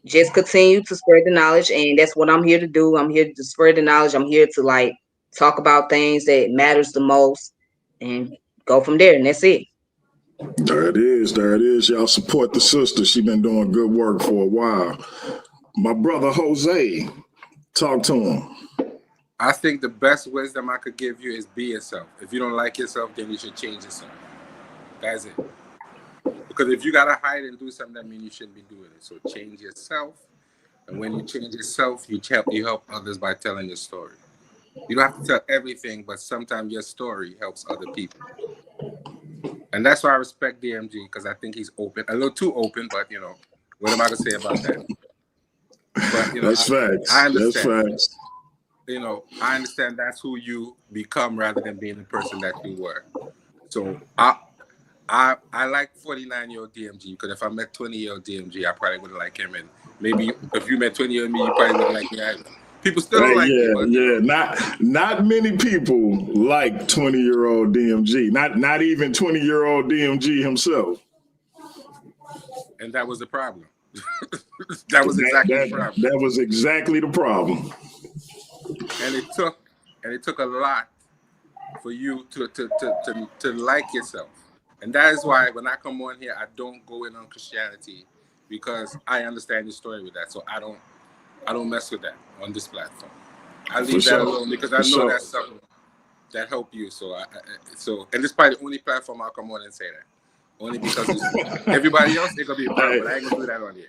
just continue to spread the knowledge, and that's what I'm here to do. I'm here to spread the knowledge. I'm here to like talk about things that matters the most and go from there, and that's it. There it is. There it is. Y'all support the sister. She been doing good work for a while. My brother Jose, talk to him. I think the best wisdom I could give you is be yourself. If you don't like yourself, then you should change yourself. That's it. Because if you gotta hide and do something, that means you shouldn't be doing it. So change yourself. And when you change yourself, you help others by telling your story. You don't have to tell everything, but sometimes your story helps other people. And that's why I respect DMG, because I think he's open, a little too open, but you know, what am I gonna say about that? But you know, that's facts. I understand. That's facts. You know, I understand that's who you become rather than being the person that you were. So I like 49-year-old DMG, because if I met 20-year-old DMG, I probably wouldn't like him. And maybe if you met 20-year-old me, you probably wouldn't like me either. People still don't like me. But, Not many people like 20-year-old DMG. Not even 20-year-old DMG himself. And that was the problem. That was exactly the problem. That was exactly the problem. And it took a lot for you to like yourself. And that is why when I come on here, I don't go in on Christianity, because I understand the story with that. So I don't mess with that on this platform. I leave that alone, because I know that's something that help you. So and this is probably the only platform I'll come on and say that. Only because everybody else, it's gonna be a problem, but I ain't gonna do that on here.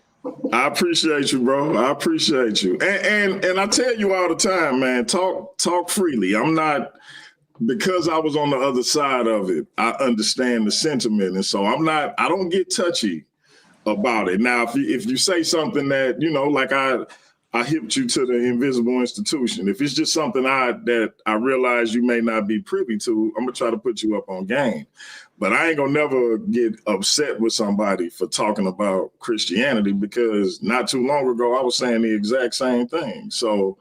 I appreciate you, bro. I appreciate you. And I tell you all the time, man, talk freely. I'm not, because I was on the other side of it, I understand the sentiment. And so I don't get touchy about it. Now, if you say something that, you know, like I hipped you to the invisible institution, if it's just something that I realize you may not be privy to, I'm gonna try to put you up on game. But I ain't gonna never get upset with somebody for talking about Christianity, because not too long ago I was saying the exact same thing. So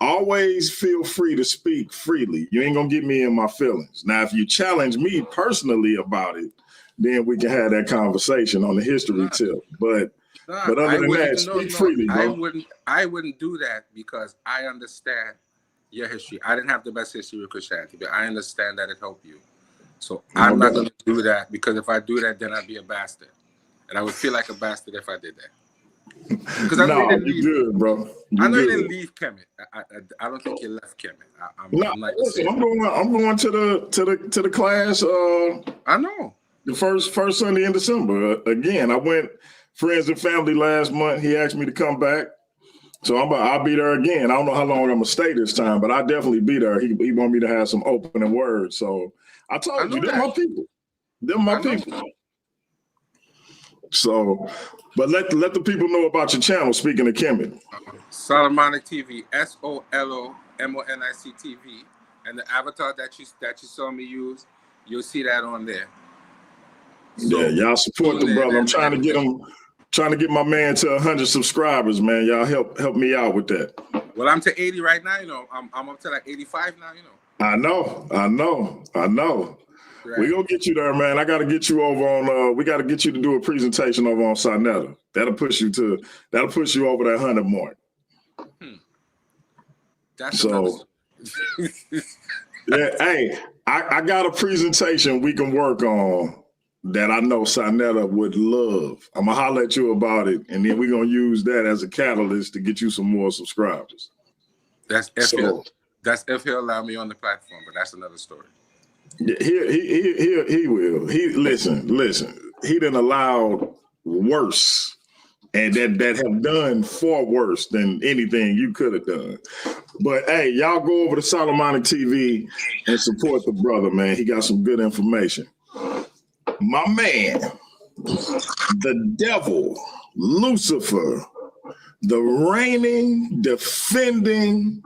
always feel free to speak freely. You ain't gonna get me in my feelings. Now, if you challenge me personally about it, then we can have that conversation on the history tip. But other than that, speak freely, bro. I wouldn't do that, because I understand your history. I didn't have the best history with Christianity, but I understand that it helped you. So I'm not going to do that, because if I do that, then I'd be a bastard. And I would feel like a bastard if I did that. Because I know you didn't leave. Good, bro. I know you didn't leave Kemet. I don't think you left Kemet. Listen, I'm going to the class. I know. The first Sunday in December. Again, I went friends and family last month. He asked me to come back. So I'll be there again. I don't know how long I'm gonna stay this time, but I'll definitely be there. He want me to have some opening words. So I told you, they're my people. They're my people. So, but let the people know about your channel. Speaking of Kemet, Solomonic TV, SOLOMONIC TV, and the avatar that you saw me use, you'll see that on there. So, yeah, y'all support the brother. I'm trying to get my man to 100 subscribers, man. Y'all help me out with that. Well, I'm to 80 right now. You know, I'm up to like 85 now. You know. I know. Right. We gonna get you there, man. I gotta get you over on. We gotta get you to do a presentation over on Sinetta. That'll push you over that 100 mark. That's so. Yeah, hey, I got a presentation we can work on that I know Sinetta would love. I'm gonna holler at you about it, and then we're gonna use that as a catalyst to get you some more subscribers. That's if he'll allow me on the platform, but that's another story. Yeah, he will. Listen. He done allowed worse, and that have done far worse than anything you could have done. But hey, y'all go over to Solomonic TV and support the brother, man. He got some good information. My man, the devil, Lucifer, the reigning, defending,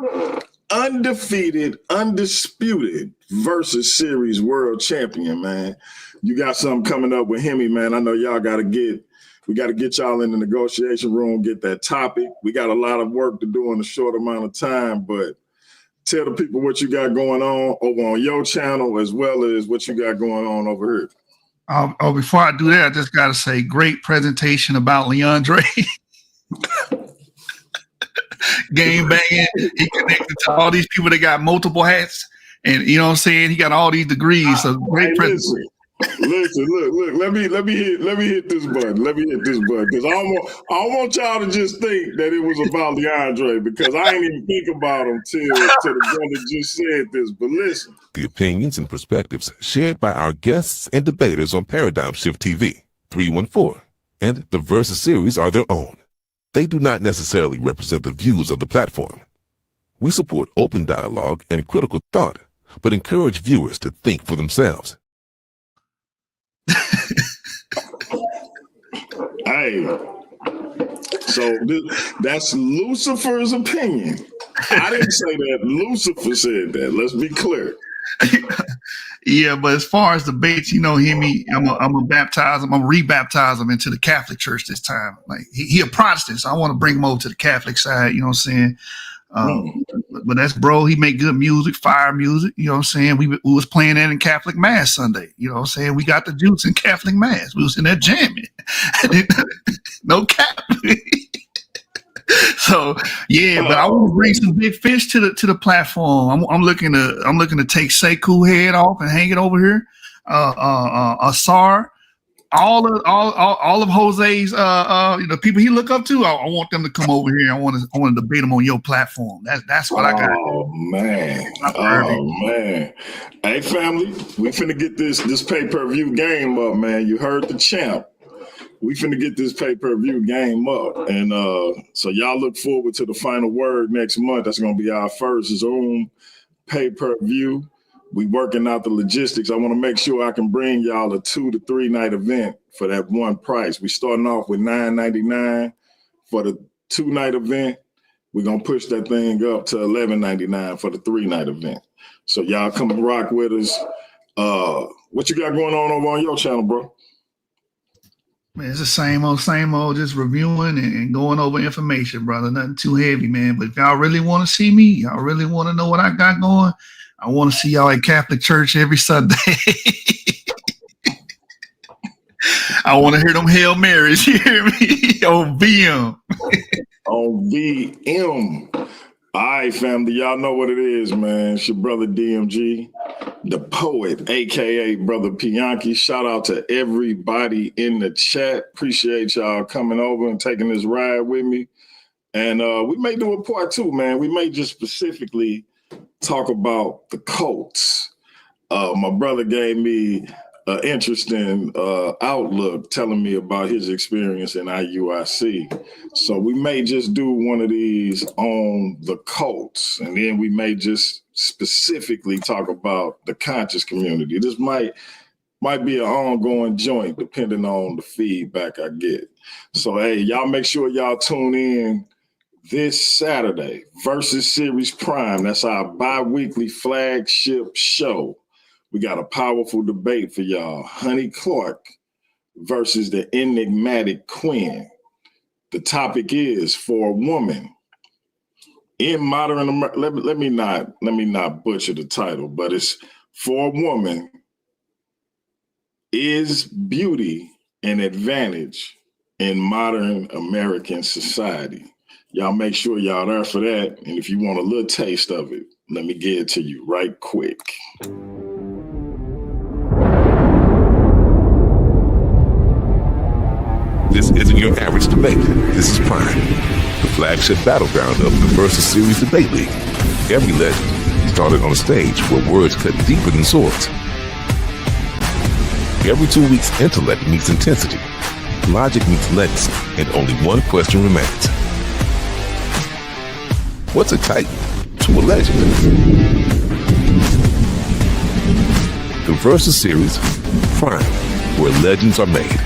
undefeated, undisputed versus series world champion, man. You got something coming up with Hemi, man. I know y'all we got to get y'all in the negotiation room, get that topic. We got a lot of work to do in a short amount of time, but tell the people what you got going on over on your channel as well as what you got going on over here. Before I do that, I just got to say, great presentation about Leandre. Game banging. He connected to all these people that got multiple hats. And you know what I'm saying? He got all these degrees. So great presentation. Listen, look. Let me hit this button. Let me hit this button because I don't want y'all to just think that it was about Leandre because I ain't even think about him till the brother just said this. But listen, the opinions and perspectives shared by our guests and debaters on Paradigm Shift TV 314 and the Versus series are their own. They do not necessarily represent the views of the platform. We support open dialogue and critical thought, but encourage viewers to think for themselves. Hey, so that's Lucifer's opinion. I didn't say that. Lucifer said that. Let's be clear. Yeah, but as far as debates, you know, Hemi, I'm gonna baptize him. I'm gonna rebaptize him into the Catholic Church this time. Like he a Protestant, so I want to bring him over to the Catholic side. You know what I'm saying? But that's bro. He make good music, fire music. You know what I'm saying? We was playing that in Catholic Mass Sunday. You know what I'm saying? We got the juice in Catholic Mass. We was in there jamming. No cap. So yeah, but I want to bring some big fish to the platform. I'm looking to take Sekou head off and hang it over here. Asar, all of Jose's the people he look up to. I want them to come over here. I want to debate them on your platform. That's what I got. Oh man. Hey family, we finna get this pay-per-view game up, man. You heard the champ. We finna get this pay-per-view game up. And so y'all look forward to the final word next month. That's gonna be our first Zoom pay-per-view. We working out the logistics. I want to make sure I can bring y'all a 2 to 3 night event for that one price. We starting off with $9.99 for the 2-night event. We're gonna push that thing up to $11.99 for the 3-night event. So y'all come and rock with us. What you got going on over on your channel, bro? Man, it's the same old, just reviewing and going over information, brother. Nothing too heavy, man. But if y'all really want to see me, y'all really want to know what I got going, I want to see y'all at Catholic Church every Sunday. I want to hear them Hail Marys, you hear me? On VM. On VM. All right, family, y'all know what it is, man. It's your brother DMG, the poet, a.k.a. Brother Pianki. Shout out to everybody in the chat. Appreciate y'all coming over and taking this ride with me. And we may do a part 2, man. We may just specifically talk about the cults. My brother gave me an interesting outlook telling me about his experience in IUIC. So we may just do one of these on the cults, and then we may just specifically talk about the conscious community. This might be an ongoing joint depending on the feedback I get. So, hey, y'all make sure y'all tune in this Saturday, Versus Series Prime. That's our bi-weekly flagship show. We got a powerful debate for y'all. Honey Clark versus the enigmatic Quinn. The topic is, for a woman in modern America, let me not butcher the title, but it's, for a woman, is beauty an advantage in modern American society? Y'all make sure y'all there for that. And if you want a little taste of it, let me get it to you right quick. This isn't your average debate. This is Prime, the flagship battleground of the Versus Series Debate League. Every legend started on a stage where words cut deeper than swords. Every 2 weeks, intellect meets intensity, logic meets legacy, and only one question remains. What's a Titan? to a legend. The Versus Series, Prime, where legends are made.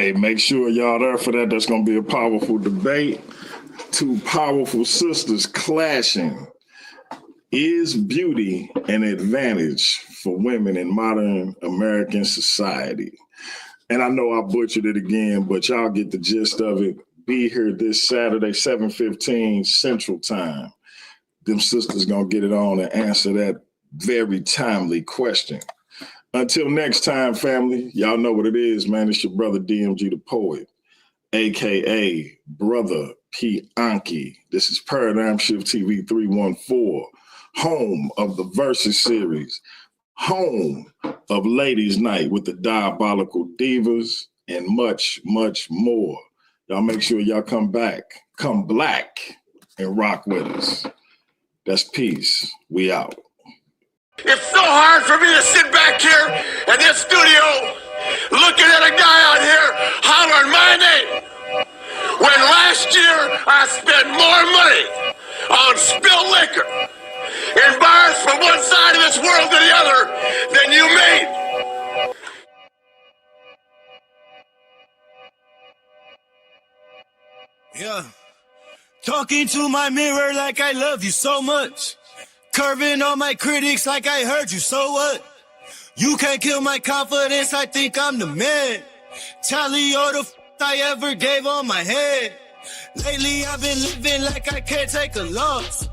Hey, make sure y'all there for that. That's going to be a powerful debate. Two powerful sisters clashing. Is beauty an advantage for women in modern American society? And I know I butchered it again, but y'all get the gist of it. Be here this Saturday, 7:15 Central Time. Them sisters going to get it on and answer that very timely question. Until next time, family, y'all know what it is, man. It's your brother DMG the Poet, a.k.a. Brother P. Anki. This is Paradigm Shift TV 314, home of the Versus Series, home of Ladies Night with the Diabolical Divas, and much, much more. Y'all make sure y'all come back, come black, and rock with us. That's peace. We out. It's so hard for me to sit back here in this studio looking at a guy out here hollering my name when last year I spent more money on spilled liquor in bars from one side of this world to the other than you made. Yeah. Talking to my mirror like I love you so much. Curving on my critics like I heard you, so what? You can't kill my confidence, I think I'm the man. Tally all the I ever gave on my head. Lately I've been living like I can't take a loss.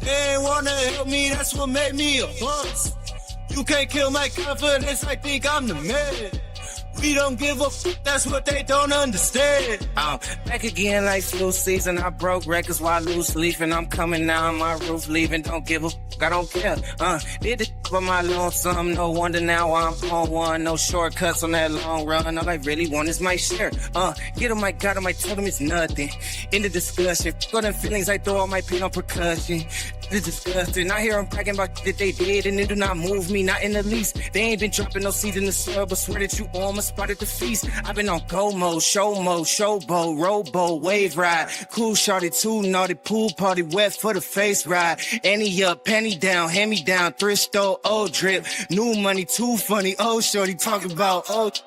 They ain't wanna help me, that's what made me a boss. You can't kill my confidence, I think I'm the man. We don't give a that's what they don't understand. I'm back again like flu season. I broke records while loose leafing. I'm coming down my roof, leaving. Don't give a I don't care. Did the for my lonesome. No wonder now I'm on one. No shortcuts on that long run. All I really want is my share. Get on my God, I might tell them it's nothing. In the discussion, got them feelings, I throw all my pain on percussion. It's disgusting. I hear them bragging about that they did, and it do not move me, not in the least. They ain't been dropping no seeds in the soil, but swear that you on my spot at the feast. I've been on go mode, showboat, rowboat, wave ride. Cool shorty, too naughty, pool party, wet for the face ride. Annie up, penny down, hand me down, thrift store, old drip. New money, too funny, old shorty talking about old.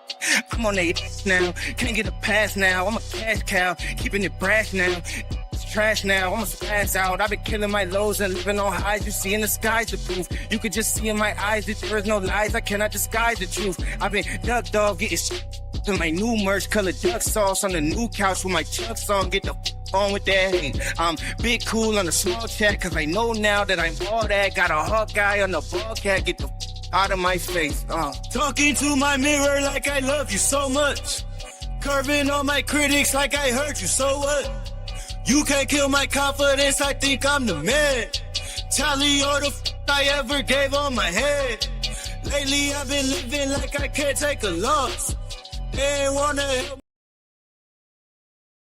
I'm on that now, can't get a pass now. I'm a cash cow, keeping it brash now. Trash now, I'ma splash out. I've been killing my lows and living on highs. You see in the skies the proof. You could just see in my eyes that there is no lies. I cannot disguise the truth. I've been duck dog getting in my new merch, colored duck sauce on the new couch with my Chuck song. Get the on with that hate. I'm big cool on the small chat, cause I know now that I'm all that. Got a hawk guy on the ball cat. Get the out of my face. Talking to my mirror like I love you so much. Curving on my critics like I heard you, so what? You can't kill my confidence, I think I'm the man. Tally all the I ever gave on my head. Lately I've been living like I can't take a loss. They ain't wanna help